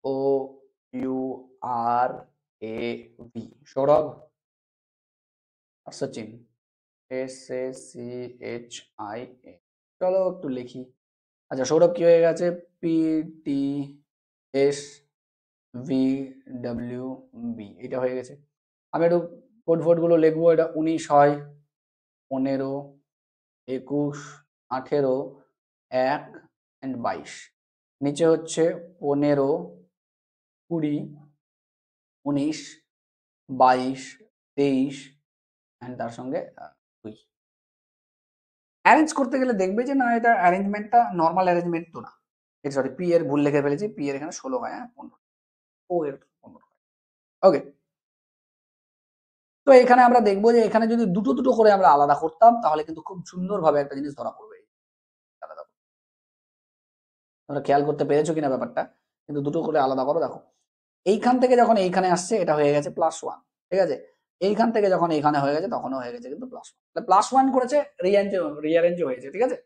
SOURAV, সৌরভ আর সচিন। SACHIA। চলো একটু লিখি। আচ্ছা সৌরভ কি হয়ে গেছে? PTSVWB এটা হয়ে গেছে। আমি একটু কোড ফোড গুলো লিখবো। এটা 19 হয়, 15, 21, 18, 1 and 22। নিচে হচ্ছে 15, 20, 19, 22, 23 and তার সঙ্গে 2। অ্যারেঞ্জ করতে গেলে দেখবে যে না, এটা অ্যারেঞ্জমেন্টটা নর্মাল অ্যারেঞ্জমেন্ট তো না। সরি, পি এর ভুল লিখে ফেলেছি। পি এর এখানে 16 হয়, হ্যাঁ 15, ও এর 15 হয়। ওকে, তো এখানে আমরা দেখবো যে এখানে যদি দুটো দুটো করে আমরা আলাদা করতাম তাহলে কিন্তু খুব সুন্দরভাবে একটা জিনিস ধরা পড়বে। আলাদা, তোমরা খেয়াল করতে পেরেছো কিনা ব্যাপারটা? কিন্তু দুটো করে আলাদা করো, দেখো এইখান থেকে যখন এইখানে আসছে এটা হয়ে গেছে +1, ঠিক আছে। এইখান থেকে যখন এইখানে হয়ে গেছে তখনও হয়ে গেছে কিন্তু +1, +1 করেছে, রিঅ্যারেঞ্জ হয়েছে, ঠিক আছে।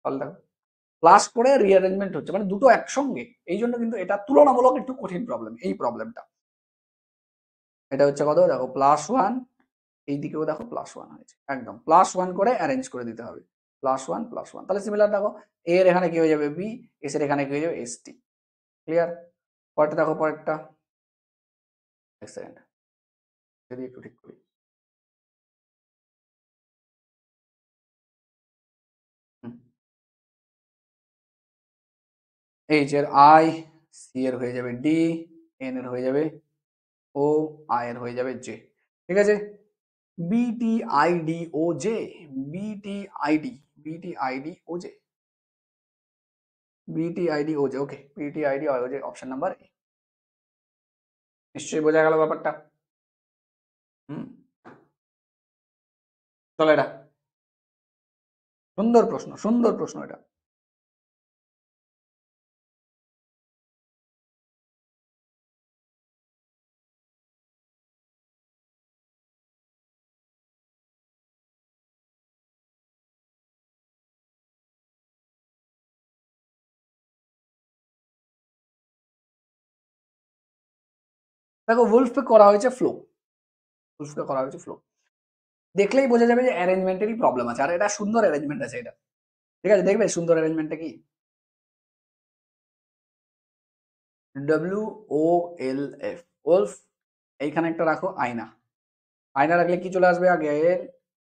তাহলে দেখো প্লাস করে রিঅ্যারেঞ্জমেন্ট হচ্ছে, মানে দুটো একসঙ্গে। এই জন্য কিন্তু এটা তুলনামূলক একটু কঠিন প্রবলেম, এই প্রবলেমটা। এটা হচ্ছে কত, দেখো +1, এই দিকেও দেখো +1 হয়েছে, একদম +1 করে অ্যারেঞ্জ করে দিতে হবে। +1 +1, তাহলে সিমিলার দেখো এ এর এখানে কি হয়ে যাবে বি, এস এর এখানে কি হয়ে যাবে এসটি। ক্লিয়ার? পরেরটা দেখো, পরেরটা। এক সেকেন্ড, যদি একটু ঠিক করি। এইচ এর আই, সি এর হয়ে যাবে ডি, এন এর হয়ে যাবে ও, আই এর হয়ে যাবে জে, ঠিক আছে। বিটিআইডি ও জে, বিটিআইডি, বিটিআইডি ও জে, বিটিআইডি ও জে, ওকে, বিটিআইডি ও জে, অপশন নাম্বার এ। নিশ্চয়ই বোঝা গেল ব্যাপারটা। হুম, চলো এটা সুন্দর প্রশ্ন, সুন্দর প্রশ্ন এটা। দেখো উলফে করা হয়েছে ফ্লো, উলফে করা হয়েছে ফ্লো, দেখলেই বোঝা যাবে যে অ্যারেঞ্জমেন্টেরই প্রবলেম আছে। আর এটা সুন্দর অ্যারেঞ্জমেন্ট আছে এটা, ঠিক আছে। দেখবে সুন্দর অ্যারেঞ্জমেন্টটা কি, WOLF, ওলফ। এইখানে একটা রাখো আয়না, আয়না রাখলে কি চলে আসবে আগে,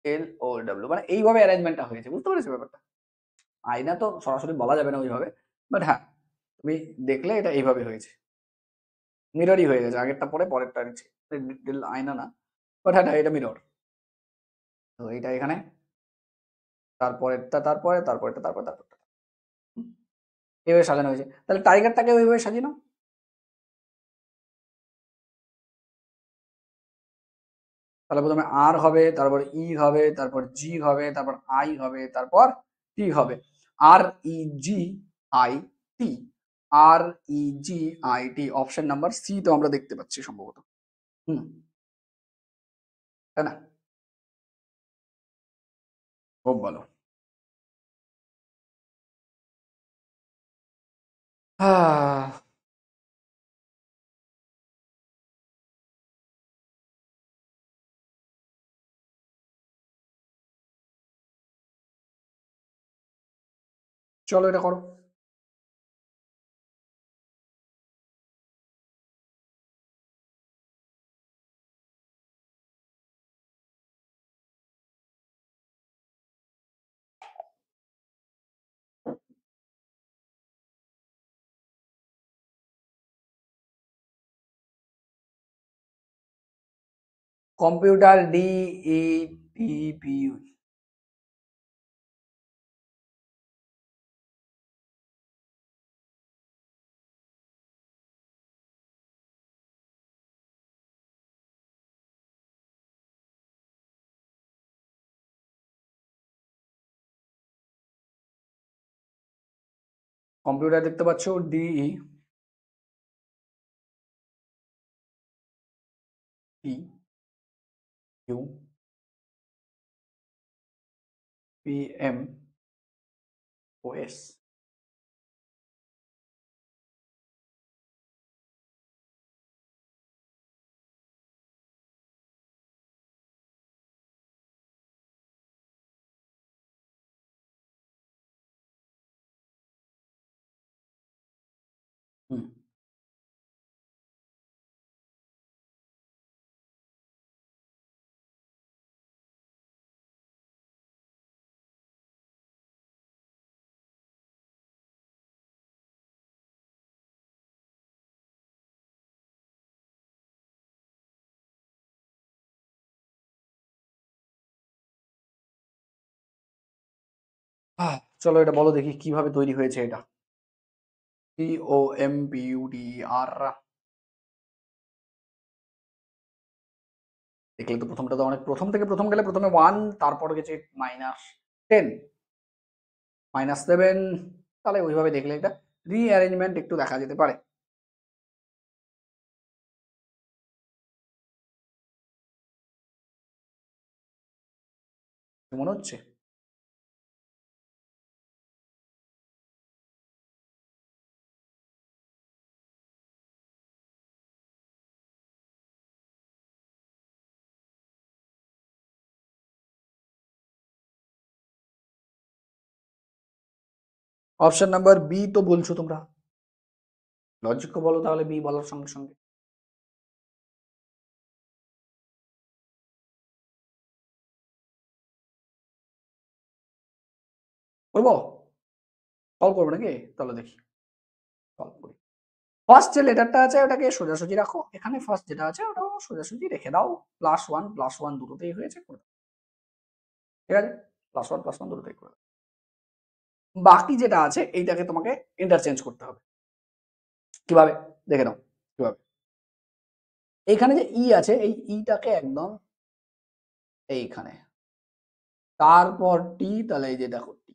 LOW, মানে এইভাবে অ্যারেঞ্জমেন্টটা হয়েছে, বুঝতে পেরেছো ব্যাপারটা। আয়না তো সরাসরি বলা যাবে না ওইভাবে, বাট হ্যাঁ তুমি দেখলে এটা এইভাবে হয়েছে, মিররই হয়ে গেছে, আগেরটা পরে পরেরটা নিচ্ছে। আয়না না, বাট হ্যাঁ এটা মিরর। তো এইটা এখানে, তারপরেরটা তারপরে, তারপরেরটা তারপরে, তারপরটা এইভাবে সাজানো হয়েছে। তাহলে টাইগারটাকে ওইভাবে সাজিয়ে নাও। তাহলে প্রথমে আর হবে, তারপর ই হবে, তারপর জি হবে, তারপর আই হবে, তারপর টি হবে। REGIT, REGIT, option number C তো আমরা দেখতে পাচ্ছি সম্ভবত। হুম, তাই না? খুব ভালো। আহ, চলো এটা করো। Computer, DETPU। কম্পিউটার দেখতে পাচ্ছ, DETPMOS। হুম। চলো এটা বলো দেখি কিভাবে তৈরি হয়েছে এটা। COMPUTER। দেখলে তো প্রথমটা তো অনেক, প্রথম থেকে প্রথম গেলে প্রথমে 1, তারপর গেছে -10, -7। তাহলে ওইভাবে দেখলে এটা রিঅ্যারেঞ্জমেন্ট একটু দেখা যেতে পারে। মনে হচ্ছে অপশন নাম্বার বি তো বলছো তোমরা, লজিক বলো তাহলে বি বলার সঙ্গে সঙ্গে। করবো, সলভ করবো নাকি? তাহলে দেখি সলভ করি। ফার্স্ট যে লেটারটা আছে ওটাকে সোজাসুজি রাখো, এখানে ফার্স্ট যেটা আছে ওটাও সোজাসুজি রেখে দাও। +1 দুটোতেই হয়েছে, করে দাও। ঠিক আছে, +1 দুটোতেই করে দাও। বাকি যেটা আছে এইটাকে তোমাকে ইন্টারচেঞ্জ করতে হবে। কিভাবে দেখে নাও কিভাবে। এইখানে যে ই আছে এই ইটাকে একদম এইখানে, তারপর টি, তাহলে এই যে দেখো টি,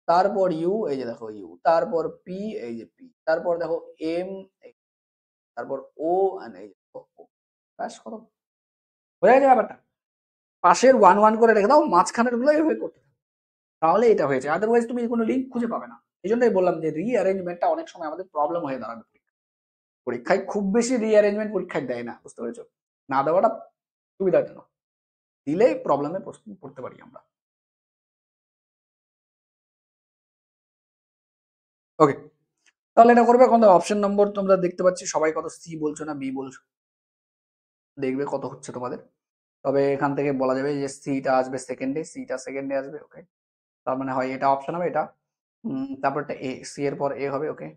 তারপর ইউ, এই যে দেখো ইউ, তারপর পি, এই যে পি, তারপর দেখো এম, তারপর ও, এই যে ও। ব্যাস খতম, হয়ে গেছে ব্যাপারটা। পাশের 1 1 করে রেখে দাও, মাঝখানের গুলো এইভাবে করতে থাকো। তাহলে এটা হয়েছে, আদারওয়াইজ তুমি কোনো লিঙ্ক খুঁজে পাবে না। এই জন্যই বললাম যে রিঅ্যারেঞ্জমেন্টটা অনেক সময় আমাদের প্রবলেম হয়ে দাঁড়াবে। পরীক্ষায় খুব বেশি রিঅ্যারেঞ্জমেন্ট পরীক্ষায় দেয় না, বুঝতে পেরেছো? না দেওয়াটা সুবিধাজনক, দিলে প্রবলেমে পড়তে পারি আমরা। ওকে, তাহলে এটা করবে এখন। অপশন নম্বর তোমরা দেখতে পাচ্ছি সবাই কত সি বলছো না বি বলছো, দেখবে কত হচ্ছে তোমাদের। তবে এখান থেকে বলা যাবে যে সিটা আসবে সেকেন্ডে, সিটা সেকেন্ডে আসবে। ওকে, তার মানে হয় এটা অপশন হবে এটা, তারপরটা এ, সি এর পর এ হবে। ওকে,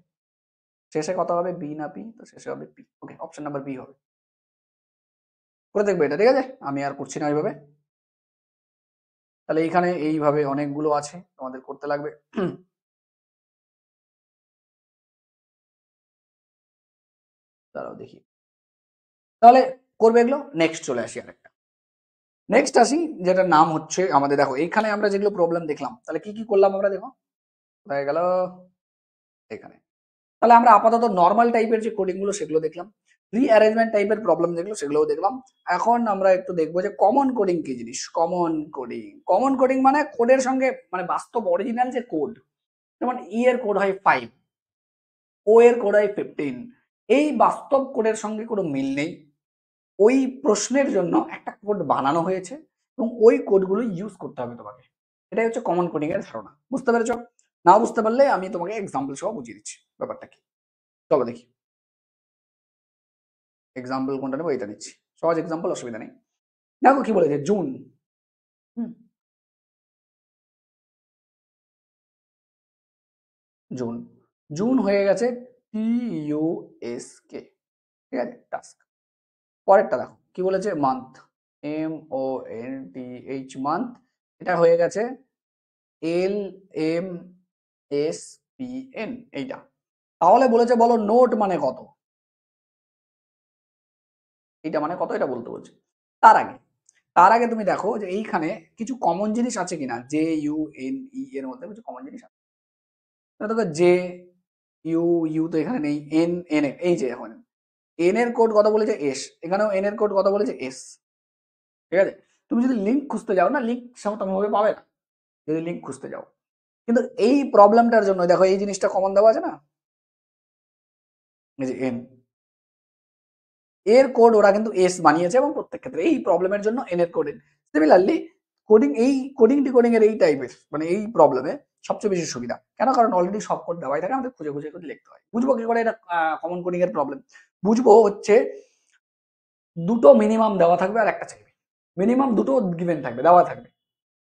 শেষে কত হবে, বি না পি? তো শেষে হবে পি। ওকে, অপশন নাম্বার বি হবে। করে দেখবে এটা, ঠিক আছে? আমি আর করছি না এইভাবে। তাহলে এইখানে এইভাবে অনেকগুলো আছে, তোমাদের করতে লাগবে। দাঁড়াও দেখি, তাহলে করবে এগুলো। নেক্সট চলে আসি আরেকটা। নেক্সট আসি, যেটার নাম হচ্ছে আমাদের, দেখো এইখানে আমরা যেগুলো প্রবলেম দেখলাম, তাহলে কি কি করলাম আমরা, দেখো কোথায় গেল এখানে। তাহলে আমরা আপাতত নর্মাল টাইপের যে কোডিং গুলো সেগুলো দেখলাম, রিঅ্যারেঞ্জমেন্ট টাইপের প্রবলেম যেগুলো সেগুলোও দেখলাম। এখন আমরা একটু দেখবো যে কমন কোডিং কি জিনিস। কমন কোডিং, কমন কোডিং মানে কোডের সঙ্গে, মানে বাস্তব অরিজিনাল যে কোড, যেমন ই এর কোড হয় 5, ও এর কোড হয় 15, এই বাস্তব কোডের সঙ্গে কোনো মিল নেই। ওই প্রশ্নের জন্য একটা কোড বানানো হয়েছে এবং ওই কোডগুলো ইউজ করতে হবে তোমাকে। এটাই হচ্ছে কমন কোডিং এর ধারণা। বুঝতে পেরেছো? না বুঝতে পারলে আমি তোমাকে এক্সাম্পল সহ বুঝিয়ে দিচ্ছি ব্যাপারটা কি। চলো দেখি এক্সাম্পল কোনটা নেবো, এটা নিচ্ছি। সহজ এক্সাম্পল, অসুবিধা নেই। দেখো কি বলেছে, জুন। হুম, জুন, জুন হয়ে গেছে TUSK। ঠিক আছে, টাস্ক। পরেরটা দেখো কি বলেছে, মান্থ, MONTH, মান্থ। এটা হয়ে গেছে LMSPN, এইটা। তাহলে বলেছে বলো নোট মানে কত, এইটা মানে কত এটা বলতে বলছে। তার আগে, তার আগে তুমি দেখো যে এইখানে কিছু কমন জিনিস আছে কিনা, JUNE এর মধ্যে কিছু কমন জিনিস আছে। দেখো জে, ইউ, ইউ তো এখানে নেই। এন, এন এই যে এখন এন এর কোড কত বলেছে এস, এখানেও এন এর কোড কত বলেছে এস। ঠিক আছে, তুমি যদি লিঙ্ক খুঁজতে যাও না, লিঙ্ক তেমন ভাবে পাবে না যদি লিঙ্ক খুঁজতে যাও। কিন্তু এই প্রবলেমটার জন্য দেখো এই জিনিসটা কমন দেওয়া আছে না, এই যে এন, এর কোড ওরা কিন্তু এস বানিয়েছে এবং প্রত্যেক ক্ষেত্রে এই প্রবলেমের জন্য এন এর কোড। সিমিলারলি কোডিং, এই কোডিং ডিকোডিং এর এই টাইপের মানে এই প্রবলেমে সবচেয়ে বেশি সুবিধা। কেন? কারণ অলরেডি সব কোড দেওয়াই থাকে, আমাদের খুঁজে খুঁজে খুঁজে লিখতে হয়। বুঝবো কি করে এটা কমন কোডিং এর প্রবলেম? বুঝবো হচ্ছে দুটো মিনিমাম দেওয়া থাকবে আর একটা চাইবে। মিনিমাম দুটো গিভেন থাকবে, দেওয়া থাকবে।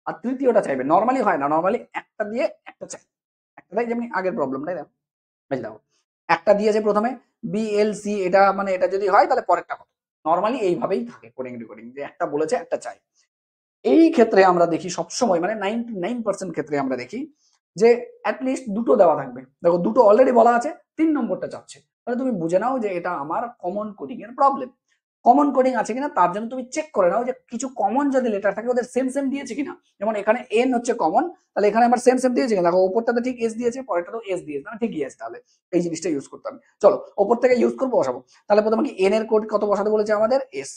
আর তৃতীয়টা চাইবে। নরমালি হয় না, নরমালি একটা দিয়ে একটা চাই। একটাই যেমনি আগের প্রবলেমটাই দেখো। এই যে দেখো, একটা দিয়েছে প্রথমে বিএলসি, এটা মানে এটা যদি হয় তাহলে পরেরটা কত। নরমালি এইভাবেই থাকে কোডিং রেকর্ডিং, যে একটা বলেছে একটা চাই। এই ক্ষেত্রে আমরা দেখি সবসময় মানে 99% ক্ষেত্রে আমরা দেখি যে অ্যাটলিস্ট দুটো দেওয়া থাকবে। দেখো দুটো অলরেডি বলা আছে, ৩ নম্বরটা চাচ্ছে। তাহলে তুমি বুঝে নাও যে এটা আমার কমন কোডিং এর প্রবলেম। কমন কোডিং আছে কিনা তার জন্য তুমি চেক করে নাও যে কিছু কমন যদি লেটার থাকে ওদের সেম সেম দিয়েছে কিনা। যেমন এখানে এন হচ্ছে কমন, তাহলে এখানে আমার সেম সেম দিয়েছে কিনা। দেখো ওপরটাতে ঠিক এস দিয়েছে, পরেরটাতেও এস দিয়েছে, মানে ঠিকই আছে। তাহলে এই জিনিসটা ইউজ করতে হবে। চলো ওপর থেকে ইউজ করবো, বসাবো। তাহলে প্রথমে কি এন এর কোড কত বসাতে বলেছে আমাদের? এস।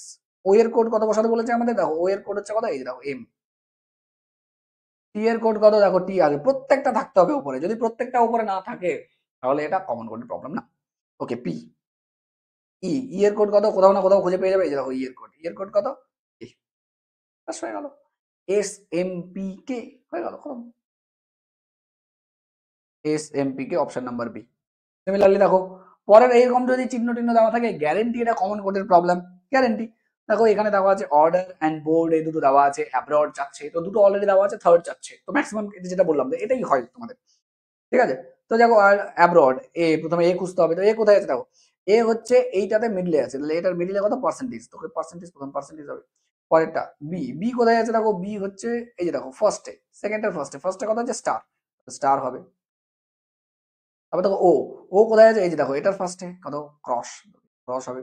ও এর কোড কত বসাতে বলেছে আমাদের? দেখো ও এর কোড হচ্ছে কত, এই দেখো এম। টি এর কোড কত? দেখো টি আগে, প্রত্যেকটা থাকতে হবে উপরে। যদি প্রত্যেকটা উপরে না থাকে তাহলে এটা কমন কোডের প্রবলেম না। ওকে, পি। ই, ই এর কোড কত? কোথাও না কোথাও খুঁজে পেয়ে যাবে। এই যে দেখো ই এর কোড, ই এর কোড কত? ই। ব্যাস হয়ে গেল। এস এম পি কে হয়ে গেল, খতম। S M P K option number B. Similarly দেখো পরের এইরকম যদি চিহ্ন টিহ্ন দেওয়া থাকে, গ্যারেন্টি এটা কমন কোডের প্রবলেম, গ্যারেন্টি। দেখো এখানে দেওয়া আছে অর্ডার অ্যান্ড বোর্ড, এই দুটো দেওয়া আছে। অ্যাব্রড চাচ্ছে, তো দুটো অলরেডি দেওয়া আছে, থার্ড চাচ্ছে। তো ম্যাক্সিমাম যেটা বললাম যে এটাই হয় তোমাদের, ঠিক আছে। তো দেখো আর অ্যাব্রড, এ প্রথমে এ খুঁজতে হবে। তো এ কোথায় আছে? দেখো এ হচ্ছে এইটাতে মিডলে আছে, তাহলে এটার মিডলে কত? পার্সেন্টেজ। তোকে পার্সেন্টেজ, প্রথম পার্সেন্টেজ হবে। পরেরটা বি, বি কোথায় আছে? দেখো বি হচ্ছে এই যে দেখো ফার্স্টে, সেকেন্ডের ফার্স্টে, ফার্স্টে কত আছে? স্টার, স্টার হবে। তারপর দেখো ও, ও কোথায় আছে? এই যে দেখো এটার ফার্স্টে কত? ক্রস, ক্রস হবে।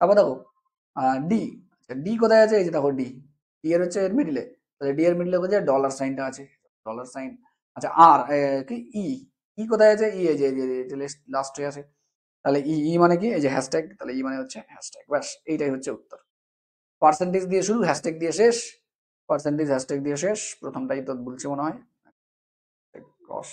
তারপর দেখো ডি, ডি কোথায় আছে? এই যে দেখো ডি, ডি এর হচ্ছে এর মিডলে, তাহলে ডি এর মিডলে কোথায়? ডলার সাইনটা আছে, ডলার সাইন। আচ্ছা আর কি ই, ই কোথায় আছে? ই এই যে লাস্টে আছে, তাহলে ই, ই মানে কি? এই যে হ্যাশট্যাগ, তাহলে ই মানে হচ্ছে হ্যাশট্যাগ। ব্যাস এইটাই হচ্ছে উত্তর। পার্সেন্টেজ দিয়ে শুরু, হ্যাশট্যাগ দিয়ে শেষ। পার্সেন্টেজ হ্যাশট্যাগ দিয়ে শেষ, প্রথমটাই তো বলছি মনে হয়। ক্রস,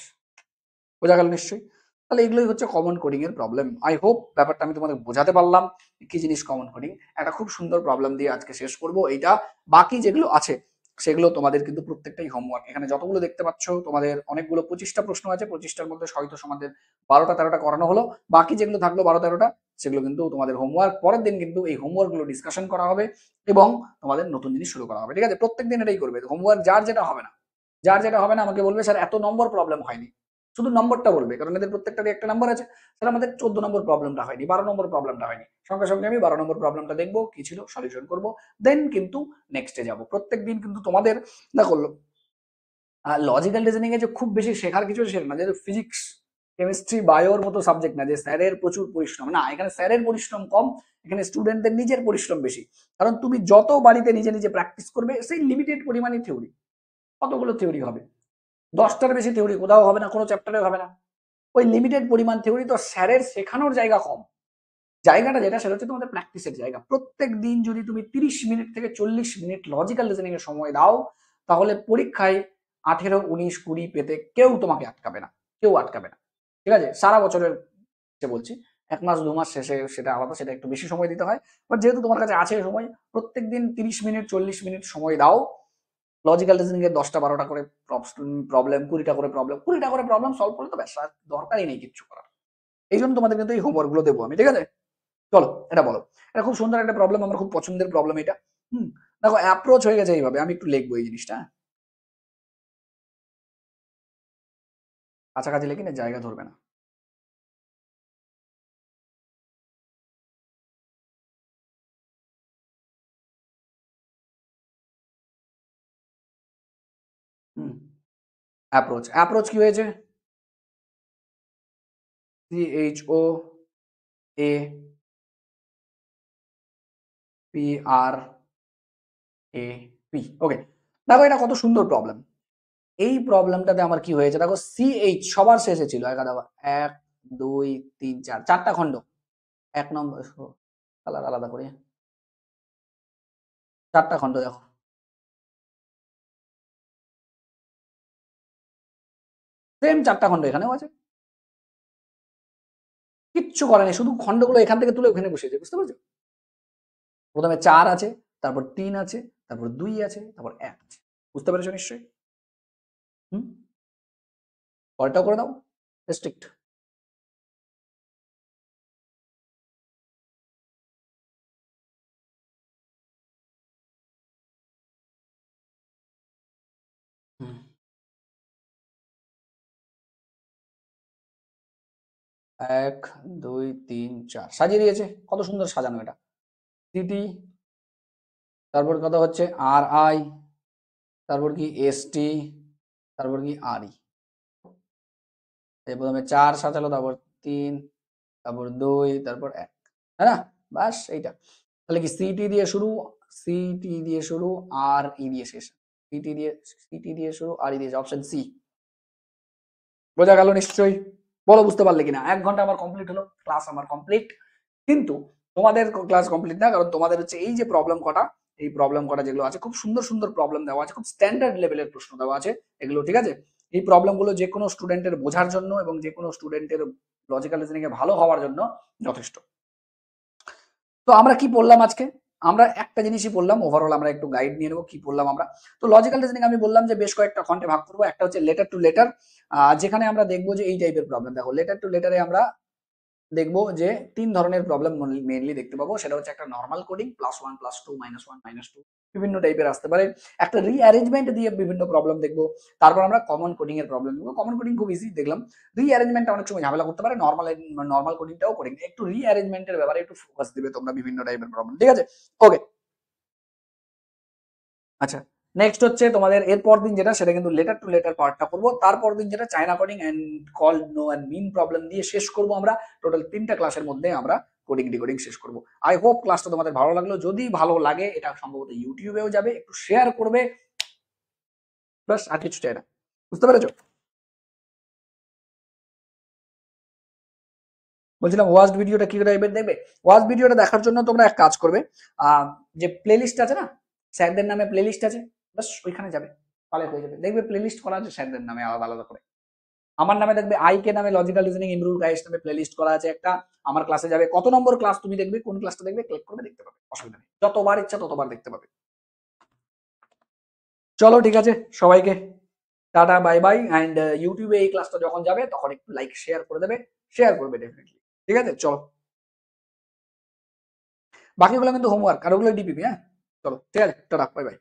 বোঝা গেল নিশ্চয়ই। তাহলে এগুলোই হচ্ছে কমন কোডিং এর প্রবলেম। আই হোপ ব্যাপারটা আমি তোমাদের বোঝাতে পারলাম কি জিনিস কমন কোডিং। একটা খুব সুন্দর প্রবলেম দিয়ে আজকে শেষ করব এইটা। বাকি যেগুলো আছে সেগুলো তোমাদের কিন্তু প্রত্যেকটাই হোমওয়ার্ক। এখানে যতগুলো দেখতে পাচ্ছ তোমাদের অনেকগুলো 25টা প্রশ্ন আছে, 25টার মধ্যে হয়তো সমাধান 12টা 13টা করানো হলো। বাকি যেগুলো থাকলো 12 13টা, সেগুলো কিন্তু তোমাদের হোমওয়ার্ক। পরের দিন কিন্তু এই হোমওয়ার্ক গুলো ডিসকাশন করা হবে এবং তোমাদের নতুন জিনিস শুরু করা হবে, ঠিক আছে। প্রত্যেকদিন এটাই করবে হোমওয়ার্ক। যার যেটা হবে না, যার যেটা হবে না আমাকে বলবে স্যার এত নম্বর প্রবলেম হয়নি, শুধু নম্বরটা বলবে, কারণ এদের প্রত্যেকটারই একটা নাম্বার আছে। তাহলে আমাদের 14 নম্বর প্রবলেমটা হয়নি, 12 নম্বর প্রবলেমটা হয়নি, সঙ্গে সঙ্গে আমি 12 নম্বর প্রবলেমটা দেখবো কি ছিল, সলিউশন করবো, দেন কিন্তু নেক্সটে যাব। প্রত্যেক দিন কিন্তু তোমাদের দেখো লজিক্যাল রিজনিং এ যে খুব বেশি শেখার কিছু সেটা না, যে ফিজিক্স কেমিস্ট্রি বায়োর মতো সাবজেক্ট না যে স্যারের প্রচুর পরিশ্রম, না, এখানে স্যারের পরিশ্রম কম, এখানে স্টুডেন্টদের নিজের পরিশ্রম বেশি। কারণ তুমি যত বাড়িতে নিজে নিজে প্র্যাকটিস করবে, সেই লিমিটেড পরিমাণে থিওরি, কতগুলো থিওরি হবে, 10টার বেশি থিওরি কোথাও হবে না, কোনো চ্যাপ্টারে হবে না। ওই লিমিটেড পরিমাণ থিওরি, তো স্যারের শেখানোর জায়গা কম। জায়গাটা যেটা সেটা হচ্ছে তোমাদের প্র্যাকটিসের জায়গা। প্রত্যেক দিন যদি তুমি 30 মিনিট থেকে 40 মিনিট লজিক্যাল রিজনিং এর সময় দাও, তাহলে পরীক্ষায় 18 19 20 পেতে কেউ তোমাকে আটকাবে না, কেউ আটকাবে না, ঠিক আছে। সারা বছরের যে বলছি, 1 মাস 2 মাস শেষে সেটা আলাদা, সেটা একটু বেশি সময় দিতে হয়। বাট যেহেতু তোমার কাছে আছে সময়, প্রত্যেকদিন 30 মিনিট 40 মিনিট সময় দাও। লজিক্যাল রিজনিং এর 10টা 12টা করে প্রবলেম, 20টা করে প্রবলেম, 20টা করে প্রবলেম সলভ করলে তো ব্যাস, আর দরকারই নেই কিচ্ছু করার। এই জন্য তোমাদের কিন্তু এই হোমওয়ার্ক গুলো দেবো আমি, ঠিক আছে। চলো এটা বলো। এটা খুব সুন্দর একটা প্রবলেম, আমার খুব পছন্দের প্রবলেম এটা। হুম, দেখো অ্যাপ্রোচ হয়ে গেছে এইভাবে, আমি একটু লিখবো এই জিনিসটা, হ্যাঁ? কাছাকাছি লিখি না, জায়গা ধরবে না। হুম, অ্যাপ্রোচ, অ্যাপ্রোচ কি হয়েছে? CHOAPRAP, ওকে। দেখো এটা কত সুন্দর প্রবলেম। এই প্রবলেমটাতে আমার কি হয়েছে? দেখো CH সবার শেষে ছিল, একা দেখো 1 2 3 4, 4টা খণ্ড। 1 নম্বর কালার আলাদা করে, 4টা খণ্ড দেখো, সেম 4টা খণ্ড এখানেও আছে। কিচ্ছু করে নেই, শুধু খণ্ডগুলো এখান থেকে তুলে ওখানে বসিয়েছে, বুঝতে পারছো? প্রথমে 4 আছে, তারপর 3 আছে, তারপর 2 আছে, তারপর 1 আছে। বুঝতে পেরেছো নিশ্চয়ই? হুম, পরেরটাও করে দাও, রেস্ট্রিক্ট। এক, দুই, তিন, চার, সাজিয়ে দিয়েছে, কত সুন্দর সাজানো এটা। সিটি, তারপর কথা হচ্ছে আর আই, তারপর কি এস টি, তারপর কি আর ই। প্রথমে 4 সাজালো, তারপর 3, তারপর 2, তারপর 1, তাই না? বাস এইটা। তাহলে কি সিটি দিয়ে শুরু, সিটি দিয়ে শুরু, আর ই দিয়ে শেষ। সিটি দিয়ে শুরু, আর ই দিয়ে অপশন সি। বোঝা গেল নিশ্চয়ই? বলো বুঝতে পারলে কিনা? 1 ঘন্টা আমার কমপ্লিট হলো, ক্লাস আমার কমপ্লিট। কিন্তু তোমাদের ক্লাস কমপ্লিট না, কারণ তোমাদের হচ্ছে এই যে প্রবলেম কটা, এই প্রবলেম কটা যেগুলো আছে, খুব সুন্দর সুন্দর প্রবলেম দেওয়া আছে, খুব স্ট্যান্ডার্ড লেভেলের প্রশ্ন দেওয়া আছে এগুলো, ঠিক আছে? এই প্রবলেমগুলো যে কোনো স্টুডেন্টের বোঝার জন্য এবং যে কোনো স্টুডেন্টের লজিক্যাল রিজনিং এ ভালো হওয়ার জন্য যথেষ্ট। তো আমরা কি পড়লাম আজকে? আমরা একটা জিনিসই পড়লাম, ওভারঅল আমরা একটু গাইড নিয়ে নেবো কি পড়লাম আমরা। তো লজিক্যাল রিজনিং আমি বললাম যে বেশ কয়েকটা খন্ডে ভাগ করবো। একটা হচ্ছে লেটার টু লেটার, যেখানে আমরা দেখবো যে এই টাইপের প্রবলেম। দেখো লেটার টু লেটারে আমরা দেখবো যে 3 ধরনের প্রবলেম মেইনলি দেখতে পাবো। সেটা হচ্ছে একটা নরমাল কোডিং, +1 +2 -1 -2, বিভিন্ন টাইপের আসতে পারে। একটা রিঅ্যারেঞ্জমেন্ট দিয়ে বিভিন্ন প্রবলেম দেখবো। তারপর আমরা কমন কোডিং এর প্রবলেম দেখবো। কমন কোডিং খুব ইজি দেখলাম। রিঅ্যারেঞ্জমেন্টটা অনেক সময় ঝামেলা করতে পারে, নরমাল কোডিংটাও কোডিং, একটু রিঅ্যারেঞ্জমেন্টের ব্যাপারে একটু ফোকাস দিবে তোমরা, বিভিন্ন টাইপের প্রবলেম, ঠিক আছে? ওকে, আচ্ছা। নেক্সট হচ্ছে তোমাদের এরপর দিন যেটা, সেটা কিন্তু লেটার টু লেটার পার্টটা করবো। তারপর দিন যেটা চায়না কোডিং এন্ড কল, নো এন্ড মিন প্রবলেম দিয়ে শেষ করবো আমরা। টোটাল 3টা ক্লাসের মধ্যে আমরা কোডিং ডিকোডিং শেষ করবো। আই হোপ ক্লাসটা তোমাদের ভালো লাগলো। যদি ভালো লাগে, এটা সম্ভবত ইউটিউবেও যাবে, একটু শেয়ার করবে, বাস, আর কিছু চাই না। বুঝতে পেরেছো? বলছিলাম ওয়াচ ভিডিওটা কি টাইপের দেখবে? ওয়াচ ভিডিওটা দেখার জন্য তোমরা এক কাজ করবে, যে প্লেলিস্ট আছে না, স্যারদের নামে প্লেলিস্ট আছে, বাস ওইখানে যাবে, তাহলে হয়ে যাবে। দেখবে প্লেলিস্ট করা আছে স্যারদের নামে আলাদা আলাদা করে। আমার নামে দেখবে আইকে নামে লজিক্যাল রিজনিং ইমরুল গাইস নামে প্লেলিস্ট করা আছে একটা। আমার ক্লাসে যাবে, কত নম্বর ক্লাস তুমি দেখবে, কোন ক্লাসটা দেখবে, ক্লিক করবে, দেখতে পাবে, অসুবিধা নেই, যতবার ইচ্ছা ততবার দেখতে পাবে। চলো ঠিক আছে, সবাইকে টাটা বাই বাই। অ্যান্ড ইউটিউবে এই ক্লাসটা যখন যাবে তখন একটু লাইক শেয়ার করে দেবে, শেয়ার করবে ডেফিনেটলি, ঠিক আছে? চলো, বাকিগুলো কিন্তু হোমওয়ার্ক আর ওগুলো ডিপিপি, হ্যাঁ? চলো ঠিক আছে, টাটা বাই বাই।